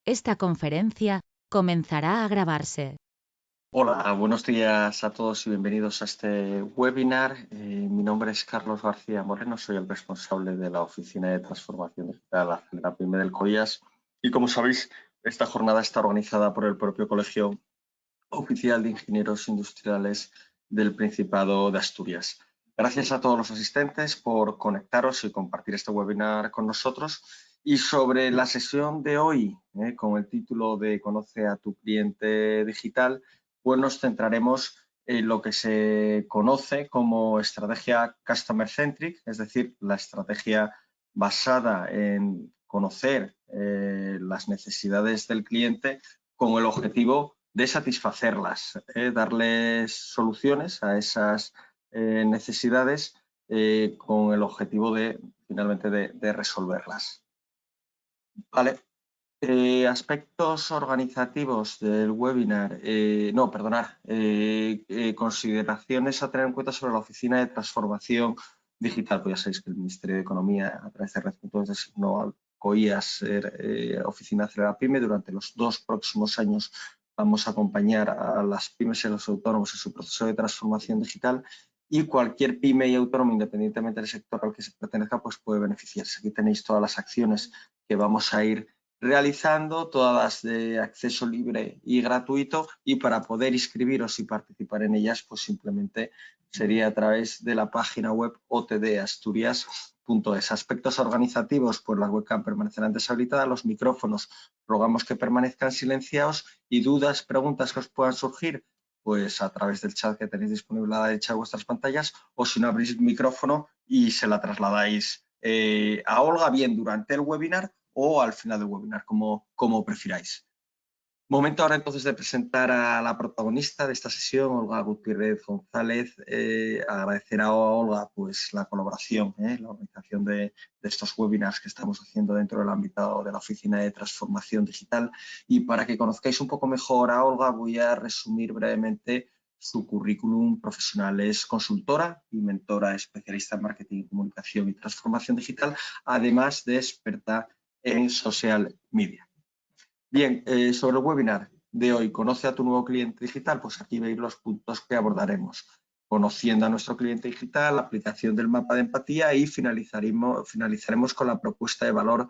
Esta conferencia comenzará a grabarse. Hola, buenos días a todos y bienvenidos a este webinar. Mi nombre es Carlos García Moreno, soy el responsable de la Oficina de Transformación Digital Acelera Pyme del COIAS. Y como sabéis, esta jornada está organizada por el propio Colegio Oficial de Ingenieros Industriales del Principado de Asturias. Gracias a todos los asistentes por conectaros y compartir este webinar con nosotros. Y sobre la sesión de hoy, con el título de Conoce a tu cliente digital, pues nos centraremos en lo que se conoce como estrategia Customer Centric, es decir, la estrategia basada en conocer las necesidades del cliente con el objetivo de satisfacerlas, darles soluciones a esas necesidades con el objetivo de, finalmente, de resolverlas. Vale. Aspectos organizativos del webinar. Consideraciones a tener en cuenta sobre la Oficina de Transformación Digital. Pues ya sabéis que el Ministerio de Economía, a través de Red.es, designó al COIAS ser Oficina Acelera Pyme. Durante los 2 próximos años vamos a acompañar a las pymes y a los autónomos en su proceso de transformación digital, y cualquier pyme y autónomo, independientemente del sector al que se pertenezca, pues puede beneficiarse. Aquí tenéis todas las acciones que vamos a ir realizando, todas de acceso libre y gratuito, y para poder inscribiros y participar en ellas, pues simplemente sería a través de la página web otdasturias.es. Aspectos organizativos, pues las webcam permanecerán deshabilitadas, los micrófonos rogamos que permanezcan silenciados, y dudas, preguntas que os puedan surgir, pues a través del chat que tenéis disponible a la derecha de vuestras pantallas, o si no, abrís el micrófono y se la trasladáis a Olga, bien durante el webinar o al final del webinar, como prefiráis. Momento ahora entonces de presentar a la protagonista de esta sesión, Olga Gutiérrez González. Agradecer a Olga pues la colaboración, la organización de estos webinars que estamos haciendo dentro del ámbito de la Oficina de Transformación Digital. Y para que conozcáis un poco mejor a Olga, voy a resumir brevemente su currículum profesional. Es consultora y mentora especialista en marketing, comunicación y transformación digital, además de experta en social media. Bien, sobre el webinar de hoy, ¿conoce a tu nuevo cliente digital? Pues aquí veis los puntos que abordaremos. Conociendo a nuestro cliente digital, la aplicación del mapa de empatía, y finalizaremos con la propuesta de valor.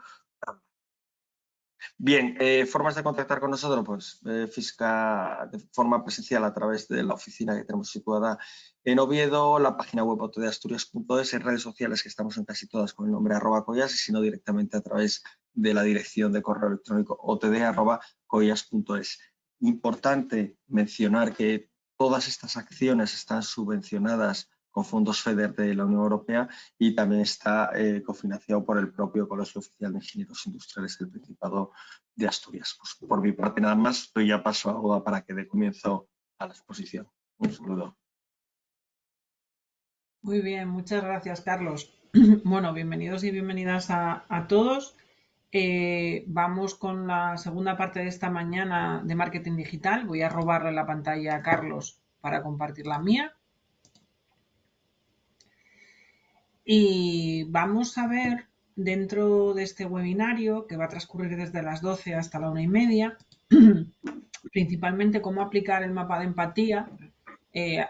Bien, formas de contactar con nosotros, pues física, de forma presencial a través de la oficina que tenemos situada en Oviedo, la página web otdasturias.es, en redes sociales que estamos en casi todas con el nombre @coias, y si no, directamente a través de la dirección de correo electrónico otd@coias.es. Importante mencionar que todas estas acciones están subvencionadas con fondos FEDER de la Unión Europea, y también está cofinanciado por el propio Colegio Oficial de Ingenieros Industriales del Principado de Asturias. Pues por mi parte nada más, doy ya paso a Olga para que dé comienzo a la exposición. Un saludo. Muy bien, muchas gracias, Carlos. Bueno, bienvenidos y bienvenidas a todos. Vamos con la segunda parte de esta mañana de marketing digital. Voy a robarle la pantalla a Carlos para compartir la mía. Y vamos a ver, dentro de este webinario, que va a transcurrir desde las 12 hasta la 1:30, principalmente cómo aplicar el mapa de empatía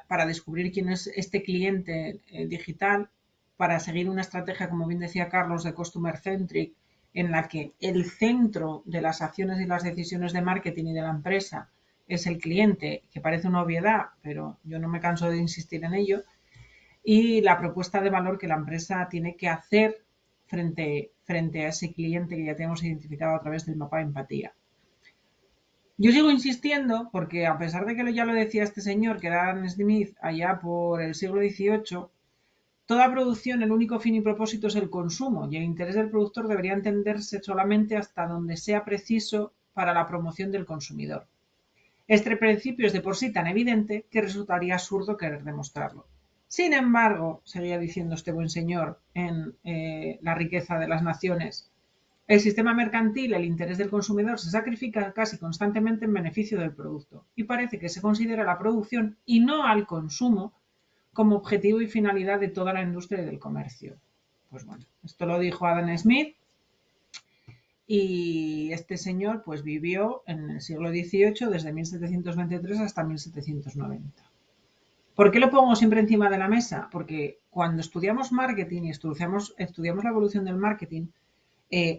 para descubrir quién es este cliente digital, para seguir una estrategia, como bien decía Carlos, de Customer Centric, en la que el centro de las acciones y las decisiones de marketing y de la empresa es el cliente, que parece una obviedad, pero yo no me canso de insistir en ello, y la propuesta de valor que la empresa tiene que hacer frente a ese cliente que ya tenemos identificado a través del mapa de empatía. Yo sigo insistiendo porque, a pesar de que ya lo decía este señor, que era Adam Smith, allá por el siglo XVIII, toda producción, el único fin y propósito es el consumo, y el interés del productor debería entenderse solamente hasta donde sea preciso para la promoción del consumidor. Este principio es de por sí tan evidente que resultaría absurdo querer demostrarlo. Sin embargo, seguía diciendo este buen señor en La riqueza de las naciones, el sistema mercantil, el interés del consumidor, se sacrifica casi constantemente en beneficio del producto, y parece que se considera la producción y no al consumo como objetivo y finalidad de toda la industria y del comercio. Pues bueno, esto lo dijo Adam Smith, y este señor pues vivió en el siglo XVIII desde 1723 hasta 1790. ¿Por qué lo pongo siempre encima de la mesa? Porque cuando estudiamos marketing y estudiamos la evolución del marketing,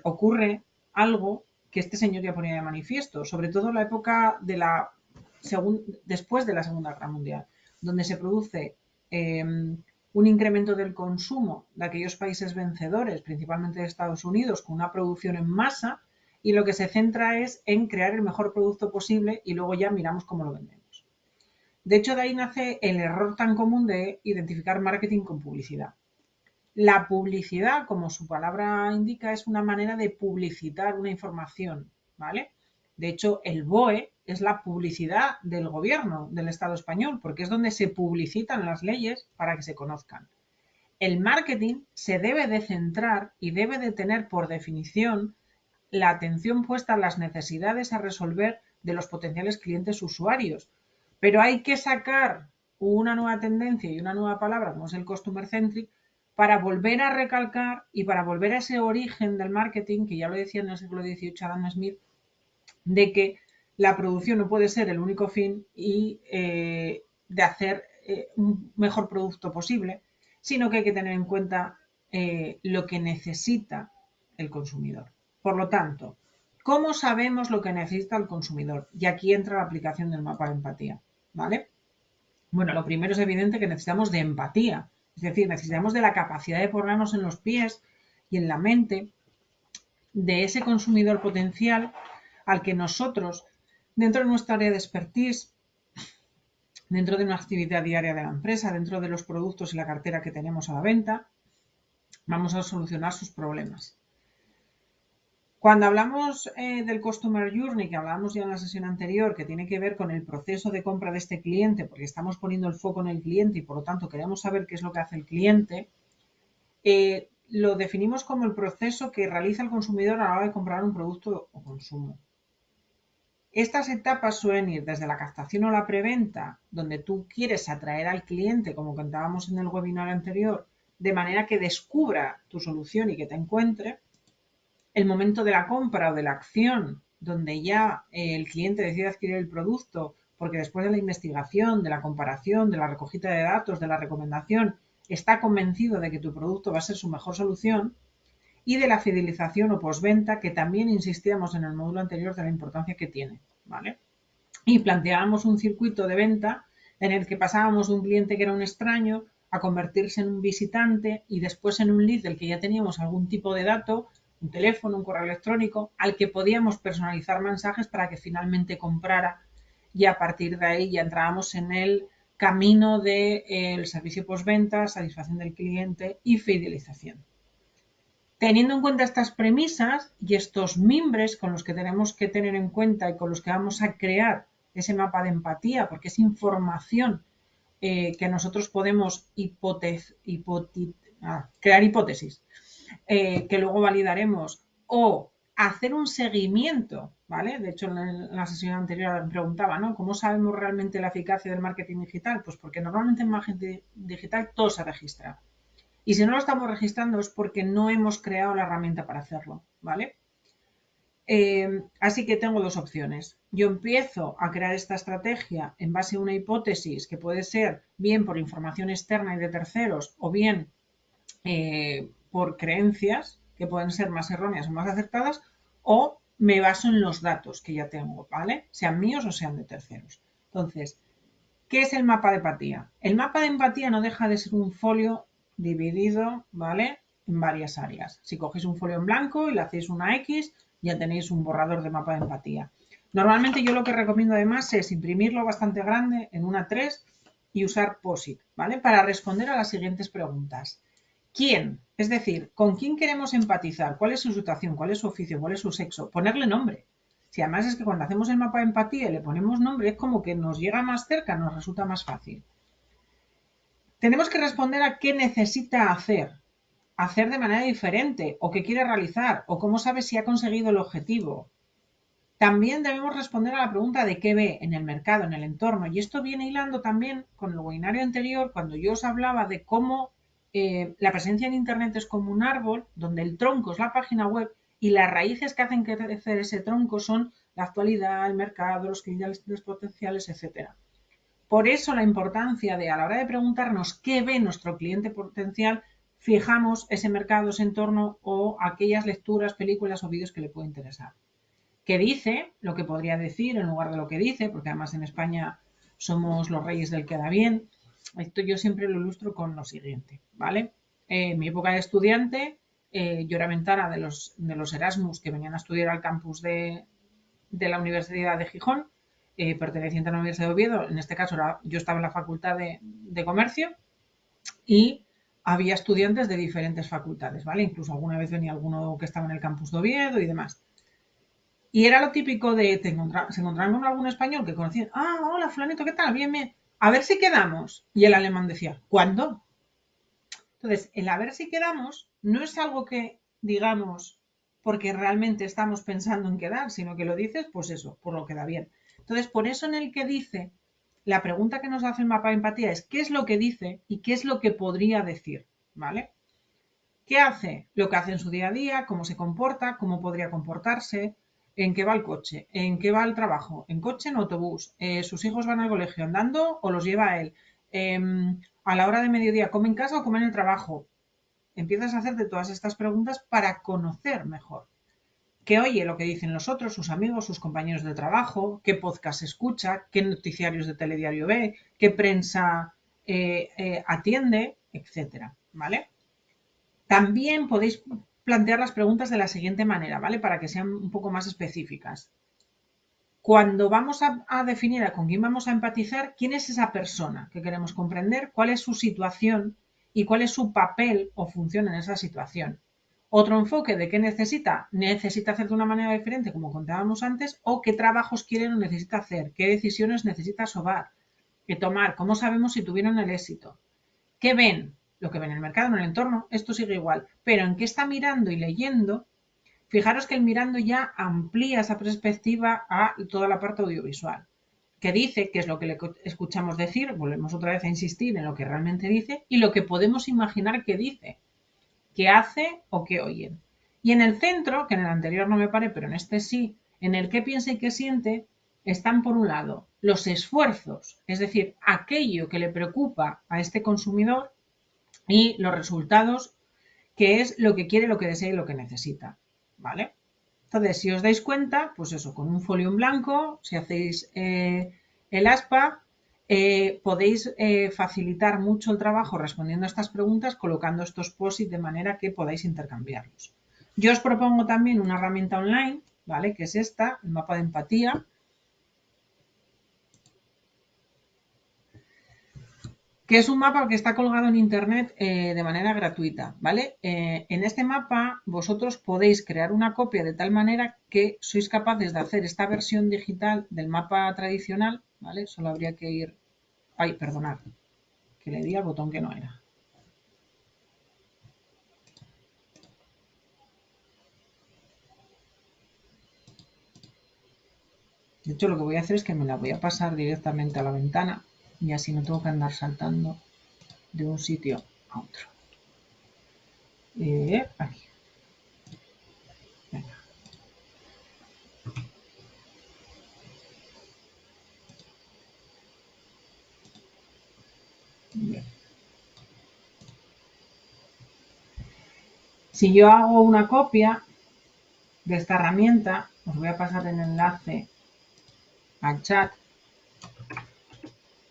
ocurre algo que este señor ya ponía de manifiesto, sobre todo en la época de después de la Segunda Guerra Mundial, donde se produce un incremento del consumo de aquellos países vencedores, principalmente de Estados Unidos, con una producción en masa, y lo que se centra es en crear el mejor producto posible y luego ya miramos cómo lo vendemos. De hecho, de ahí nace el error tan común de identificar marketing con publicidad. La publicidad, como su palabra indica, es una manera de publicitar una información, ¿vale? De hecho, el BOE es la publicidad del gobierno del Estado español, porque es donde se publicitan las leyes para que se conozcan. El marketing se debe de centrar y debe de tener por definición la atención puesta en las necesidades a resolver de los potenciales clientes usuarios. Pero hay que sacar una nueva tendencia y una nueva palabra, como es el customer centric, para volver a recalcar y para volver a ese origen del marketing, que ya lo decía en el siglo XVIII Adam Smith, de que la producción no puede ser el único fin y de hacer un mejor producto posible, sino que hay que tener en cuenta lo que necesita el consumidor. Por lo tanto, ¿cómo sabemos lo que necesita el consumidor? Y aquí entra la aplicación del mapa de empatía, ¿vale? Bueno, lo primero es evidente que necesitamos de empatía, es decir, necesitamos de la capacidad de ponernos en los pies y en la mente de ese consumidor potencial al que nosotros, dentro de nuestra área de expertise, dentro de una actividad diaria de la empresa, dentro de los productos y la cartera que tenemos a la venta, vamos a solucionar sus problemas. Cuando hablamos del Customer Journey, que hablábamos ya en la sesión anterior, que tiene que ver con el proceso de compra de este cliente, porque estamos poniendo el foco en el cliente y por lo tanto queremos saber qué es lo que hace el cliente, lo definimos como el proceso que realiza el consumidor a la hora de comprar un producto o consumo. Estas etapas suelen ir desde la captación o la preventa, donde tú quieres atraer al cliente, como contábamos en el webinar anterior, de manera que descubra tu solución y que te encuentre. El momento de la compra o de la acción, donde ya el cliente decide adquirir el producto, porque después de la investigación, de la comparación, de la recogida de datos, de la recomendación, está convencido de que tu producto va a ser su mejor solución. Y de la fidelización o postventa, que también insistíamos en el módulo anterior de la importancia que tiene, ¿vale? Y planteábamos un circuito de venta en el que pasábamos de un cliente que era un extraño a convertirse en un visitante y después en un lead del que ya teníamos algún tipo de dato, un teléfono, un correo electrónico, al que podíamos personalizar mensajes para que finalmente comprara, y a partir de ahí ya entrábamos en el camino del servicio postventa, satisfacción del cliente y fidelización. Teniendo en cuenta estas premisas y estos mimbres con los que tenemos que tener en cuenta y con los que vamos a crear ese mapa de empatía, porque es información que nosotros podemos crear hipótesis, que luego validaremos, o hacer un seguimiento, ¿vale? De hecho, en la sesión anterior me preguntaba, ¿no? ¿Cómo sabemos realmente la eficacia del marketing digital? Pues porque normalmente en marketing digital todo se registra. Y si no lo estamos registrando es porque no hemos creado la herramienta para hacerlo, ¿vale? Así que tengo dos opciones. Yo empiezo a crear esta estrategia en base a una hipótesis que puede ser bien por información externa y de terceros o bien por creencias que pueden ser más erróneas o más acertadas, o me baso en los datos que ya tengo, ¿vale? Sean míos o sean de terceros. Entonces, ¿qué es el mapa de empatía? El mapa de empatía no deja de ser un folio dividido, ¿vale? En varias áreas. Si cogéis un folio en blanco y le hacéis una X, ya tenéis un borrador de mapa de empatía. Normalmente yo lo que recomiendo además es imprimirlo bastante grande en una 3 y usar POSIT, ¿vale? Para responder a las siguientes preguntas. ¿Quién? Es decir, ¿con quién queremos empatizar? ¿Cuál es su situación? ¿Cuál es su oficio? ¿Cuál es su sexo? Ponerle nombre. Si además es que cuando hacemos el mapa de empatía y le ponemos nombre, es como que nos llega más cerca, nos resulta más fácil. Tenemos que responder a qué necesita hacer de manera diferente, o qué quiere realizar, o cómo sabe si ha conseguido el objetivo. También debemos responder a la pregunta de qué ve en el mercado, en el entorno, y esto viene hilando también con el webinario anterior, cuando yo os hablaba de cómo la presencia en Internet es como un árbol, donde el tronco es la página web Y las raíces que hacen crecer ese tronco son la actualidad, el mercado, los clientes potenciales, etc. Por eso la importancia de, a la hora de preguntarnos qué ve nuestro cliente potencial, fijamos ese mercado, ese entorno o aquellas lecturas, películas o vídeos que le puede interesar. ¿Qué dice? Lo que podría decir en lugar de lo que dice, porque además en España somos los reyes del queda bien. Esto yo siempre lo ilustro con lo siguiente, ¿vale? En mi época de estudiante, yo era ventana de los Erasmus que venían a estudiar al campus de la Universidad de Gijón, perteneciente a la Universidad de Oviedo. En este caso yo estaba en la Facultad de Comercio y había estudiantes de diferentes facultades, ¿vale? Incluso alguna vez venía alguno que estaba en el campus de Oviedo y demás. Y era lo típico de, se encontraban con algún español que conocían, hola, fulanito, ¿qué tal? Bien, bien. A ver si quedamos. Y el alemán decía, ¿cuándo? Entonces, el a ver si quedamos no es algo que digamos porque realmente estamos pensando en quedar, sino que lo dices, pues eso, por lo que da bien. Entonces, por eso en el que dice, la pregunta que nos hace el mapa de empatía es ¿qué es lo que dice y qué es lo que podría decir? ¿Vale? ¿Qué hace? Lo que hace en su día a día, cómo se comporta, cómo podría comportarse, en qué va el coche, en qué va el trabajo, en coche, en autobús, sus hijos van al colegio andando o los lleva él, a la hora de mediodía come en casa o come en el trabajo. Empiezas a hacerte todas estas preguntas para conocer mejor. ¿Qué oye lo que dicen los otros, sus amigos, sus compañeros de trabajo? ¿Qué podcast escucha? ¿Qué noticiarios de telediario ve? ¿Qué prensa atiende? Etcétera, ¿vale? También podéis plantear las preguntas de la siguiente manera, ¿vale? Para que sean un poco más específicas. Cuando vamos a definir con quién vamos a empatizar, ¿quién es esa persona que queremos comprender? ¿Cuál es su situación y cuál es su papel o función en esa situación? Otro enfoque de qué necesita. ¿Necesita hacer de una manera diferente, como contábamos antes? ¿O qué trabajos quiere o necesita hacer? ¿Qué decisiones necesita tomar? ¿Cómo sabemos si tuvieron el éxito? ¿Qué ven? Lo que ven en el mercado, en el entorno, esto sigue igual. Pero en qué está mirando y leyendo, fijaros que el mirando ya amplía esa perspectiva a toda la parte audiovisual. ¿Qué dice? ¿Qué es lo que le escuchamos decir? Volvemos otra vez a insistir en lo que realmente dice y lo que podemos imaginar que dice, que hace o que oyen. Y en el centro, que en el anterior no me paré, pero en este sí, en el que piensa y que siente, están por un lado los esfuerzos, es decir, aquello que le preocupa a este consumidor y los resultados, que es lo que quiere, lo que desea y lo que necesita, ¿vale? Entonces, si os dais cuenta, pues eso, con un folio en blanco, si hacéis el aspa, podéis facilitar mucho el trabajo respondiendo a estas preguntas, colocando estos post-it de manera que podáis intercambiarlos. Yo os propongo también una herramienta online, ¿vale? Que es esta, el mapa de empatía, que es un mapa que está colgado en internet de manera gratuita, ¿vale? En este mapa vosotros podéis crear una copia de tal manera que sois capaces de hacer esta versión digital del mapa tradicional, ¿vale? Solo habría que ir... Ay, perdonad, que le di al botón que no era. De hecho, lo que voy a hacer es que me la voy a pasar directamente a la ventana y así no tengo que andar saltando de un sitio a otro. Aquí. Venga. Bien. Si yo hago una copia de esta herramienta, os voy a pasar el enlace al chat,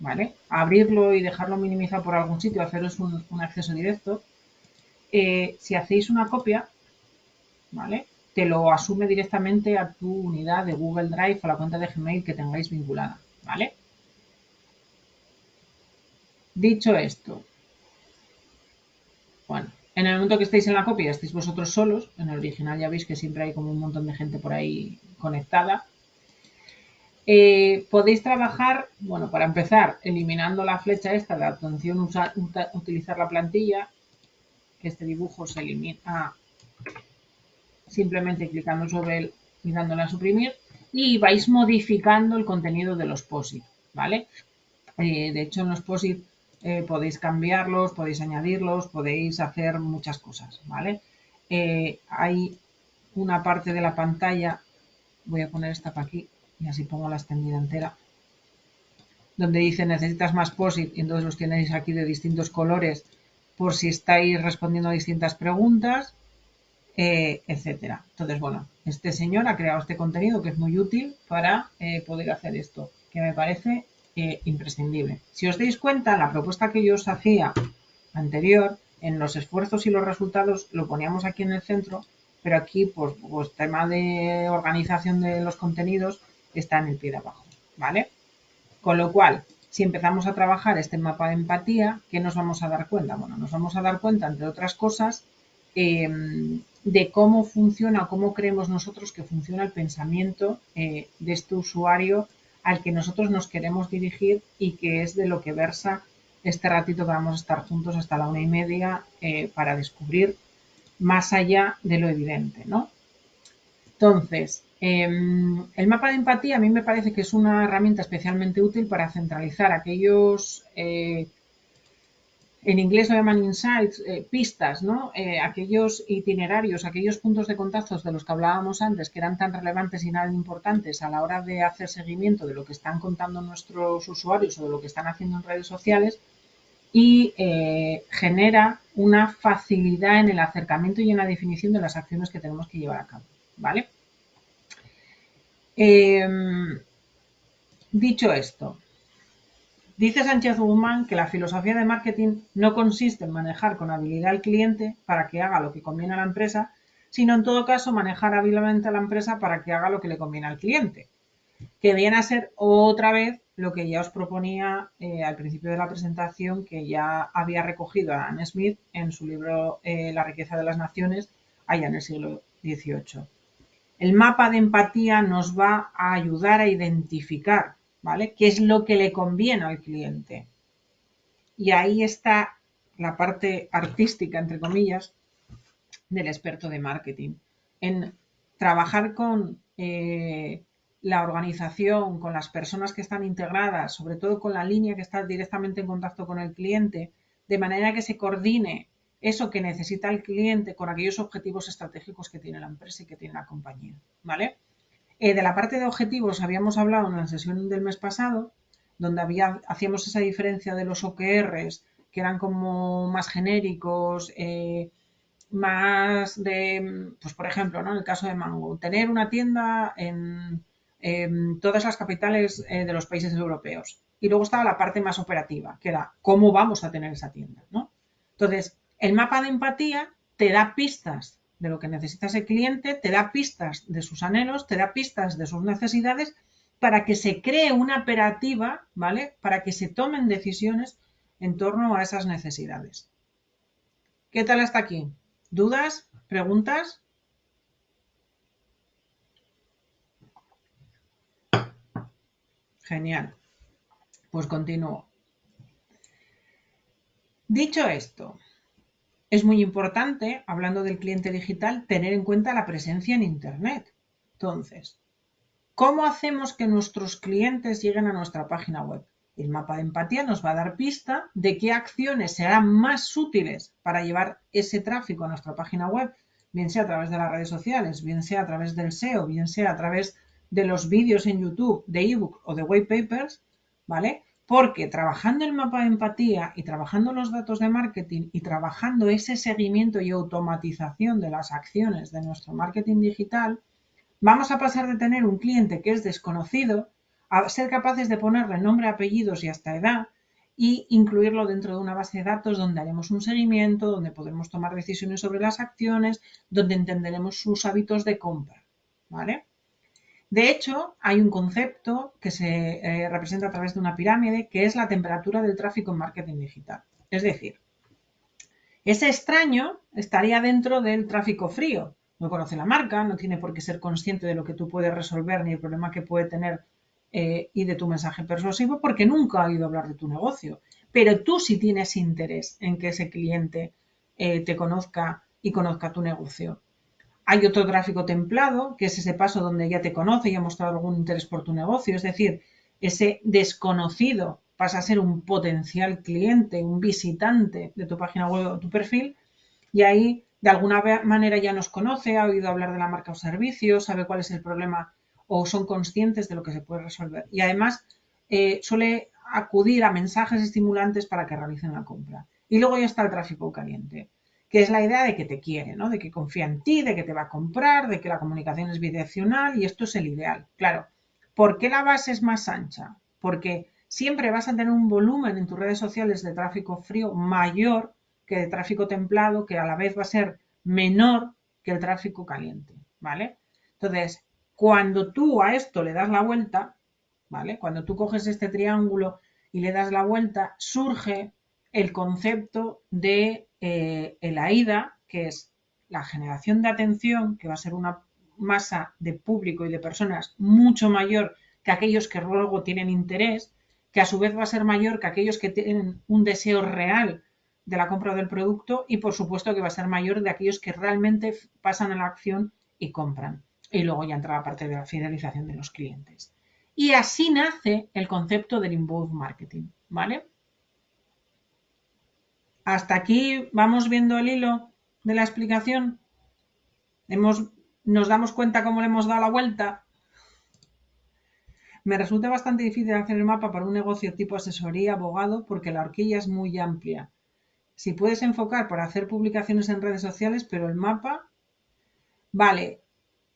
¿vale? Abrirlo y dejarlo minimizado por algún sitio, haceros un acceso directo. Si hacéis una copia, ¿vale? Te lo asume directamente a tu unidad de Google Drive o la cuenta de Gmail que tengáis vinculada, ¿vale? Dicho esto, bueno, en el momento que estéis en la copia estáis vosotros solos, en el original ya veis que siempre hay como un montón de gente por ahí conectada. Podéis trabajar, bueno, para empezar, eliminando la flecha esta de atención, utilizar la plantilla, que este dibujo se elimina simplemente clicando sobre él y dándole a suprimir, y vais modificando el contenido de los POSIT, ¿vale? De hecho, en los POSIT podéis cambiarlos, podéis añadirlos, podéis hacer muchas cosas, ¿vale? Hay una parte de la pantalla, voy a poner esta para aquí y así pongo la extendida entera, donde dice necesitas más POSIT y entonces los tenéis aquí de distintos colores por si estáis respondiendo a distintas preguntas, etcétera. Entonces, bueno, este señor ha creado este contenido que es muy útil para poder hacer esto, que me parece imprescindible. Si os dais cuenta, la propuesta que yo os hacía anterior, en los esfuerzos y los resultados lo poníamos aquí en el centro, pero aquí, pues tema de organización de los contenidos está en el pie de abajo, ¿vale? Con lo cual, si empezamos a trabajar este mapa de empatía, ¿qué nos vamos a dar cuenta? Bueno, nos vamos a dar cuenta, entre otras cosas, de cómo funciona, cómo creemos nosotros que funciona el pensamiento de este usuario al que nosotros nos queremos dirigir y que es de lo que versa este ratito que vamos a estar juntos hasta la 1:30 para descubrir más allá de lo evidente, ¿no? Entonces, el mapa de empatía a mí me parece que es una herramienta especialmente útil para centralizar aquellos, en inglés lo llaman insights, pistas, ¿no? Aquellos itinerarios, aquellos puntos de contacto de los que hablábamos antes, que eran tan relevantes y tan importantes a la hora de hacer seguimiento de lo que están contando nuestros usuarios o de lo que están haciendo en redes sociales, y genera una facilidad en el acercamiento y en la definición de las acciones que tenemos que llevar a cabo, ¿vale? Dicho esto, dice Sánchez Guzmán que la filosofía de marketing no consiste en manejar con habilidad al cliente para que haga lo que conviene a la empresa, sino en todo caso manejar hábilmente a la empresa para que haga lo que le conviene al cliente, que viene a ser otra vez lo que ya os proponía al principio de la presentación, que ya había recogido Adam Smith en su libro La riqueza de las naciones, allá en el siglo XVIII. El mapa de empatía nos va a ayudar a identificar, ¿vale?, qué es lo que le conviene al cliente. Y ahí está la parte artística, entre comillas, del experto de marketing, en trabajar con la organización, con las personas que están integradas, sobre todo con la línea que está directamente en contacto con el cliente, de manera que se coordine eso que necesita el cliente con aquellos objetivos estratégicos que tiene la empresa y que tiene la compañía, ¿vale? De la parte de objetivos habíamos hablado en la sesión del mes pasado, donde hacíamos esa diferencia de los OKRs, que eran como más genéricos, más de, pues por ejemplo, ¿no?, en el caso de Mango, tener una tienda en todas las capitales de los países europeos. Y luego estaba la parte más operativa, que era cómo vamos a tener esa tienda, ¿no? Entonces, el mapa de empatía te da pistas de lo que necesita ese cliente, te da pistas de sus anhelos, te da pistas de sus necesidades para que se cree una operativa, ¿vale?, para que se tomen decisiones en torno a esas necesidades. ¿Qué tal hasta aquí? ¿Dudas? ¿Preguntas? Genial. Pues continúo. Dicho esto, es muy importante, hablando del cliente digital, tener en cuenta la presencia en Internet. Entonces, ¿cómo hacemos que nuestros clientes lleguen a nuestra página web? El mapa de empatía nos va a dar pista de qué acciones serán más útiles para llevar ese tráfico a nuestra página web, bien sea a través de las redes sociales, bien sea a través del SEO, bien sea a través de los vídeos en YouTube, de ebook o de white papers, ¿vale? Porque trabajando el mapa de empatía y trabajando los datos de marketing y trabajando ese seguimiento y automatización de las acciones de nuestro marketing digital, vamos a pasar de tener un cliente que es desconocido a ser capaces de ponerle nombre, apellidos y hasta edad y incluirlo dentro de una base de datos donde haremos un seguimiento, donde podremos tomar decisiones sobre las acciones, donde entenderemos sus hábitos de compra, ¿vale? De hecho, hay un concepto que se representa a través de una pirámide, que es la temperatura del tráfico en marketing digital. Es decir, ese extraño estaría dentro del tráfico frío. No conoce la marca, no tiene por qué ser consciente de lo que tú puedes resolver ni el problema que puede tener y de tu mensaje persuasivo, porque nunca ha oído hablar de tu negocio. Pero tú sí tienes interés en que ese cliente te conozca y conozca tu negocio. Hay otro tráfico templado, que es ese paso donde ya te conoce y ha mostrado algún interés por tu negocio. Es decir, ese desconocido pasa a ser un potencial cliente, un visitante de tu página web o tu perfil, y ahí de alguna manera ya nos conoce, ha oído hablar de la marca o servicio, sabe cuál es el problema o son conscientes de lo que se puede resolver. Y además suele acudir a mensajes estimulantes para que realicen la compra. Y luego ya está el tráfico caliente, que es la idea de que te quiere, ¿no? De que confía en ti, de que te va a comprar, de que la comunicación es bidireccional y esto es el ideal. Claro, ¿por qué la base es más ancha? Porque siempre vas a tener un volumen en tus redes sociales de tráfico frío mayor que de tráfico templado, que a la vez va a ser menor que el tráfico caliente, ¿vale? Entonces, cuando tú a esto le das la vuelta, ¿vale? Cuando tú coges este triángulo y le das la vuelta, surge el concepto de el AIDA, que es la generación de atención, que va a ser una masa de público y de personas mucho mayor que aquellos que luego tienen interés, que a su vez va a ser mayor que aquellos que tienen un deseo real de la compra del producto y por supuesto que va a ser mayor de aquellos que realmente pasan a la acción y compran. Y luego ya entra la parte de la fidelización de los clientes. Y así nace el concepto del inbound marketing, ¿vale? Hasta aquí vamos viendo el hilo de la explicación. Nos damos cuenta cómo le hemos dado la vuelta. Me resulta bastante difícil hacer el mapa para un negocio tipo asesoría, abogado, porque la horquilla es muy amplia. Si puedes enfocar para hacer publicaciones en redes sociales, pero el mapa... Vale.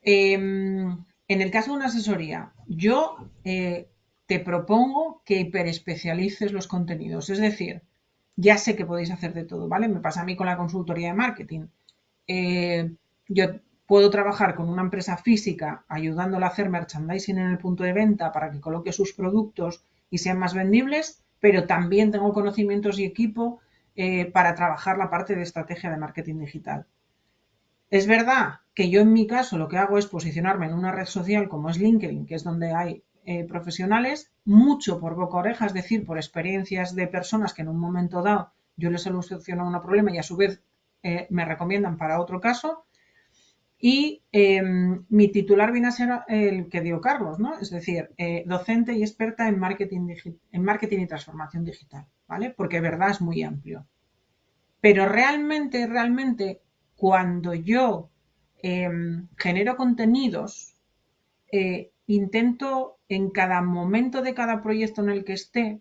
En el caso de una asesoría, yo te propongo que hiperespecialices los contenidos. Es decir, ya sé que podéis hacer de todo, ¿vale? Me pasa a mí con la consultoría de marketing. Yo puedo trabajar con una empresa física ayudándola a hacer merchandising en el punto de venta para que coloque sus productos y sean más vendibles, pero también tengo conocimientos y equipo para trabajar la parte de estrategia de marketing digital. Es verdad que yo en mi caso lo que hago es posicionarme en una red social como es LinkedIn, que es donde hay profesionales, mucho por boca oreja, es decir, por experiencias de personas que en un momento dado yo les soluciono un problema y a su vez me recomiendan para otro caso. Y mi titular viene a ser el que dio Carlos, ¿no? Es decir, docente y experta en marketing y transformación digital, ¿vale? Porque de verdad es muy amplio. Pero realmente, cuando yo genero contenidos, intento en cada momento de cada proyecto en el que esté,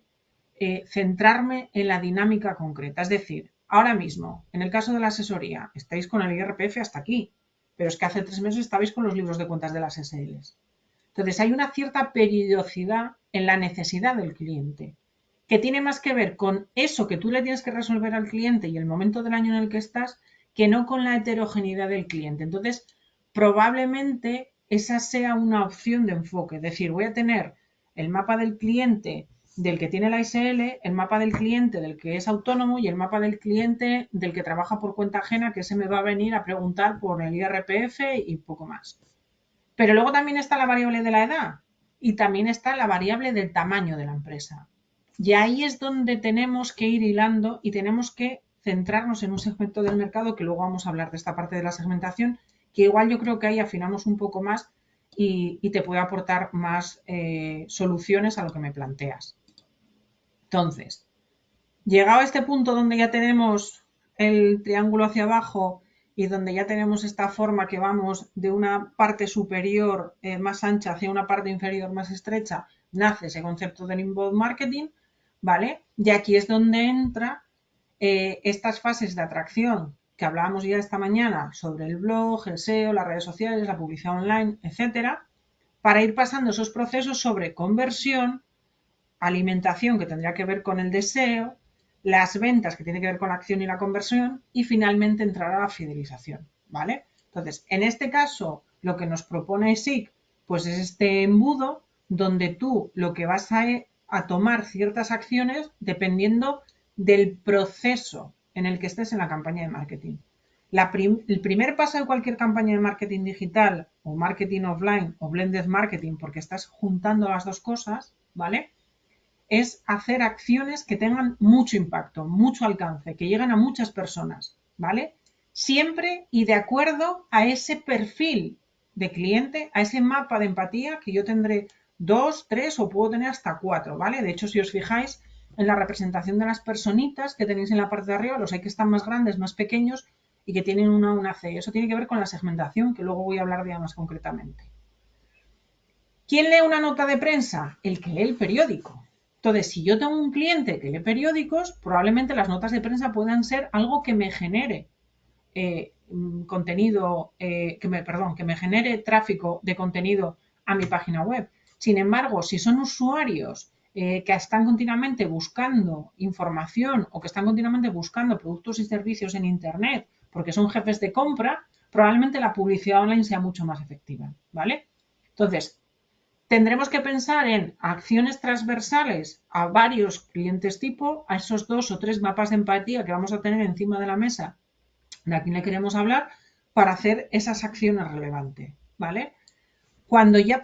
centrarme en la dinámica concreta. Es decir, ahora mismo, en el caso de la asesoría, estáis con el IRPF hasta aquí, pero es que hace 3 meses estabais con los libros de cuentas de las SLs. Entonces, hay una cierta periodicidad en la necesidad del cliente, que tiene más que ver con eso que tú le tienes que resolver al cliente y el momento del año en el que estás, que no con la heterogeneidad del cliente. Entonces, probablemente esa sea una opción de enfoque. Es decir, voy a tener el mapa del cliente del que tiene la SL, el mapa del cliente del que es autónomo y el mapa del cliente del que trabaja por cuenta ajena, que se me va a venir a preguntar por el IRPF y poco más. Pero luego también está la variable de la edad y también está la variable del tamaño de la empresa. Y ahí es donde tenemos que ir hilando y tenemos que centrarnos en un segmento del mercado, que luego vamos a hablar de esta parte de la segmentación, que igual yo creo que ahí afinamos un poco más y te puede aportar más soluciones a lo que me planteas. Entonces, llegado a este punto donde ya tenemos el triángulo hacia abajo y donde ya tenemos esta forma que vamos de una parte superior más ancha hacia una parte inferior más estrecha, nace ese concepto del inbound marketing, ¿vale? Y aquí es donde entra estas fases de atracción que hablábamos ya esta mañana sobre el blog, el SEO, las redes sociales, la publicidad online, etcétera, para ir pasando esos procesos sobre conversión, alimentación, que tendría que ver con el deseo, las ventas, que tiene que ver con la acción y la conversión, y finalmente entrar a la fidelización, ¿vale? Entonces, en este caso, lo que nos propone SIG, pues es este embudo donde tú lo que vas a tomar ciertas acciones dependiendo del proceso en el que estés en la campaña de marketing. El primer paso de cualquier campaña de marketing digital o marketing offline o blended marketing, porque estás juntando las dos cosas, ¿vale? Es hacer acciones que tengan mucho impacto, mucho alcance, que lleguen a muchas personas, ¿vale? Siempre y de acuerdo a ese perfil de cliente, a ese mapa de empatía que yo tendré 2, 3 o puedo tener hasta 4, ¿vale? De hecho, si os fijáis en la representación de las personitas que tenéis en la parte de arriba, los hay que están más grandes, más pequeños, y que tienen una A, una C. Eso tiene que ver con la segmentación, que luego voy a hablar de ella más concretamente. ¿Quién lee una nota de prensa? El que lee el periódico. Entonces, si yo tengo un cliente que lee periódicos, probablemente las notas de prensa puedan ser algo que me genere contenido, que me genere tráfico de contenido a mi página web. Sin embargo, si son usuarios que están continuamente buscando información o que están continuamente buscando productos y servicios en Internet porque son jefes de compra, probablemente la publicidad online sea mucho más efectiva, ¿vale? Entonces, tendremos que pensar en acciones transversales a varios clientes tipo, a esos 2 o 3 mapas de empatía que vamos a tener encima de la mesa de a quién le queremos hablar para hacer esas acciones relevantes, ¿vale? Cuando ya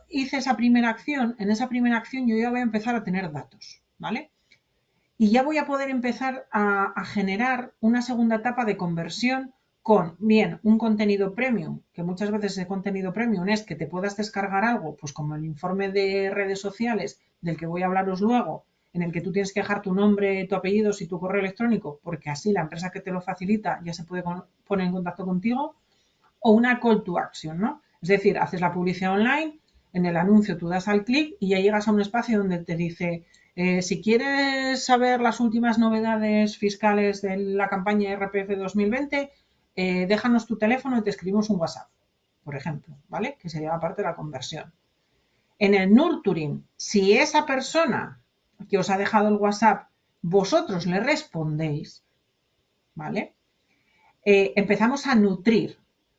hice esa primera acción, en esa primera acción yo ya voy a empezar a tener datos, ¿vale? Y ya voy a poder empezar a generar una segunda etapa de conversión con, bien, un contenido premium, que muchas veces ese contenido premium es que te puedas descargar algo, pues como el informe de redes sociales del que voy a hablaros luego, en el que tú tienes que dejar tu nombre, tu apellido y tu correo electrónico, porque así la empresa que te lo facilita ya se puede poner en contacto contigo, o una call to action, ¿no? Es decir, haces la publicidad online, en el anuncio tú das al clic y ya llegas a un espacio donde te dice, si quieres saber las últimas novedades fiscales de la campaña RPF 2020, déjanos tu teléfono y te escribimos un WhatsApp, por ejemplo, ¿vale? Que sería la parte de la conversión. En el nurturing, si esa persona que os ha dejado el WhatsApp, vosotros le respondéis, ¿vale? Empezamos a nutrir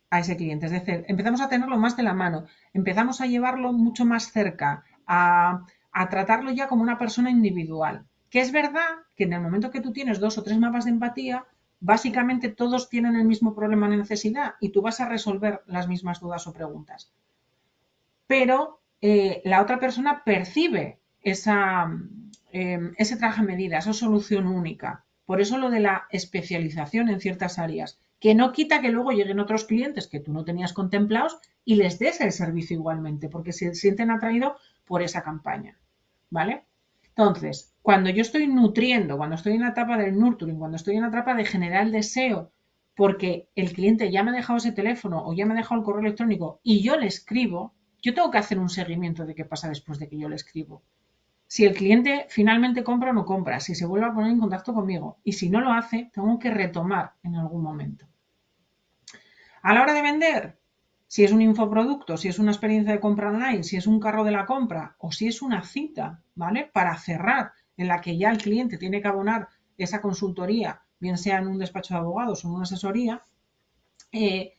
a ese cliente, es decir, empezamos a tenerlo más de la mano, empezamos a llevarlo mucho más cerca, a tratarlo ya como una persona individual. Que es verdad que en el momento que tú tienes 2 o 3 mapas de empatía, básicamente todos tienen el mismo problema o necesidad y tú vas a resolver las mismas dudas o preguntas. Pero la otra persona percibe ese traje a medida, esa solución única. Por eso lo de la especialización en ciertas áreas, que no quita que luego lleguen otros clientes que tú no tenías contemplados y les des el servicio igualmente, porque se sienten atraídos por esa campaña, ¿vale? Entonces, cuando yo estoy nutriendo, cuando estoy en la etapa del nurturing, cuando estoy en la etapa de generar el deseo, porque el cliente ya me ha dejado ese teléfono o ya me ha dejado el correo electrónico y yo le escribo, yo tengo que hacer un seguimiento de qué pasa después de que yo le escribo. Si el cliente finalmente compra o no compra, si se vuelve a poner en contacto conmigo y si no lo hace, tengo que retomar en algún momento. A la hora de vender, si es un infoproducto, si es una experiencia de compra online, si es un carro de la compra o si es una cita, ¿vale? Para cerrar, en la que ya el cliente tiene que abonar esa consultoría, bien sea en un despacho de abogados o en una asesoría, en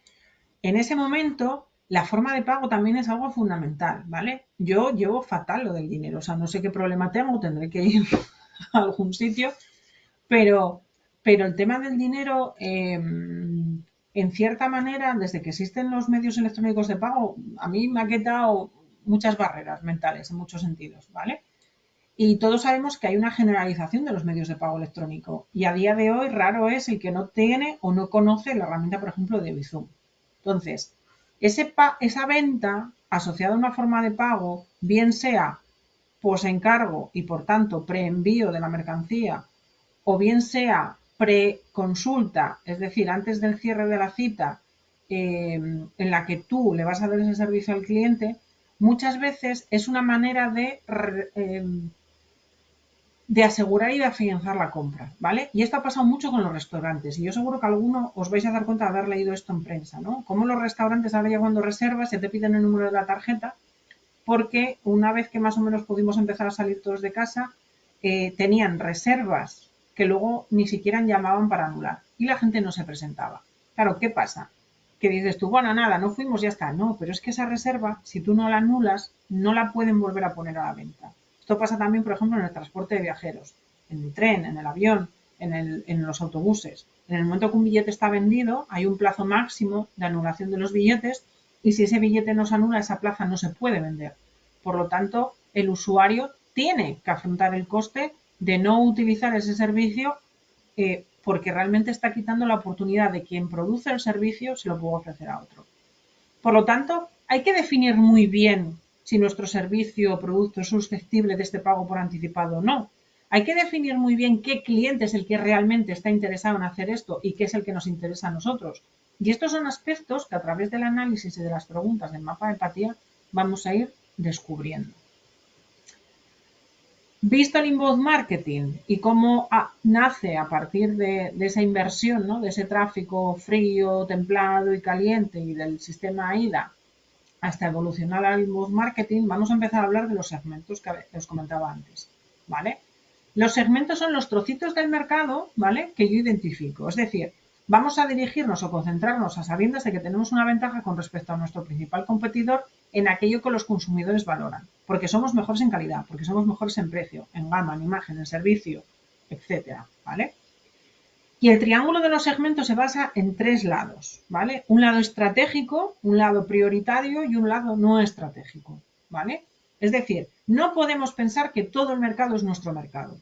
ese momento la forma de pago también es algo fundamental, ¿vale? Yo llevo fatal lo del dinero, o sea, no sé qué problema tengo, tendré que ir a algún sitio, pero el tema del dinero, en cierta manera, desde que existen los medios electrónicos de pago, a mí me ha quitado muchas barreras mentales en muchos sentidos, ¿vale? Y todos sabemos que hay una generalización de los medios de pago electrónico y a día de hoy raro es el que no tiene o no conoce la herramienta, por ejemplo, de Bizum. Entonces, esa venta asociada a una forma de pago, bien sea posencargo y por tanto preenvío de la mercancía, o bien sea preconsulta, es decir, antes del cierre de la cita, en la que tú le vas a dar ese servicio al cliente, muchas veces es una manera de asegurar y de afianzar la compra, ¿vale? Y esto ha pasado mucho con los restaurantes y yo seguro que alguno os vais a dar cuenta de haber leído esto en prensa, ¿no? Como los restaurantes ahora ya cuando reservas se te piden el número de la tarjeta porque una vez que más o menos pudimos empezar a salir todos de casa, tenían reservas que luego ni siquiera llamaban para anular y la gente no se presentaba. Claro, ¿qué pasa? Que dices tú, bueno, nada, no fuimos, ya está. No, pero es que esa reserva, si tú no la anulas, no la pueden volver a poner a la venta. Esto pasa también, por ejemplo, en el transporte de viajeros, en el tren, en el avión, en los autobuses. En el momento que un billete está vendido, hay un plazo máximo de anulación de los billetes y si ese billete no se anula, esa plaza no se puede vender. Por lo tanto, el usuario tiene que afrontar el coste de no utilizar ese servicio porque realmente está quitando la oportunidad de quien produce el servicio se lo pueda ofrecer a otro. Por lo tanto, hay que definir muy bien si nuestro servicio o producto es susceptible de este pago por anticipado o no. Hay que definir muy bien qué cliente es el que realmente está interesado en hacer esto y qué es el que nos interesa a nosotros. Y estos son aspectos que a través del análisis y de las preguntas del mapa de empatía vamos a ir descubriendo. Visto el inbound marketing y cómo nace a partir de esa inversión, ¿no? De ese tráfico frío, templado y caliente y del sistema AIDA hasta evolucionar al inbound marketing, vamos a empezar a hablar de los segmentos que os comentaba antes, ¿vale? Los segmentos son los trocitos del mercado, ¿vale? Que yo identifico. Es decir, vamos a dirigirnos o concentrarnos a sabiendas de que tenemos una ventaja con respecto a nuestro principal competidor en aquello que los consumidores valoran. Porque somos mejores en calidad, porque somos mejores en precio, en gama, en imagen, en servicio, etcétera, ¿vale? Y el triángulo de los segmentos se basa en 3 lados, ¿vale? Un lado estratégico, un lado prioritario y un lado no estratégico, ¿vale? Es decir, no podemos pensar que todo el mercado es nuestro mercado.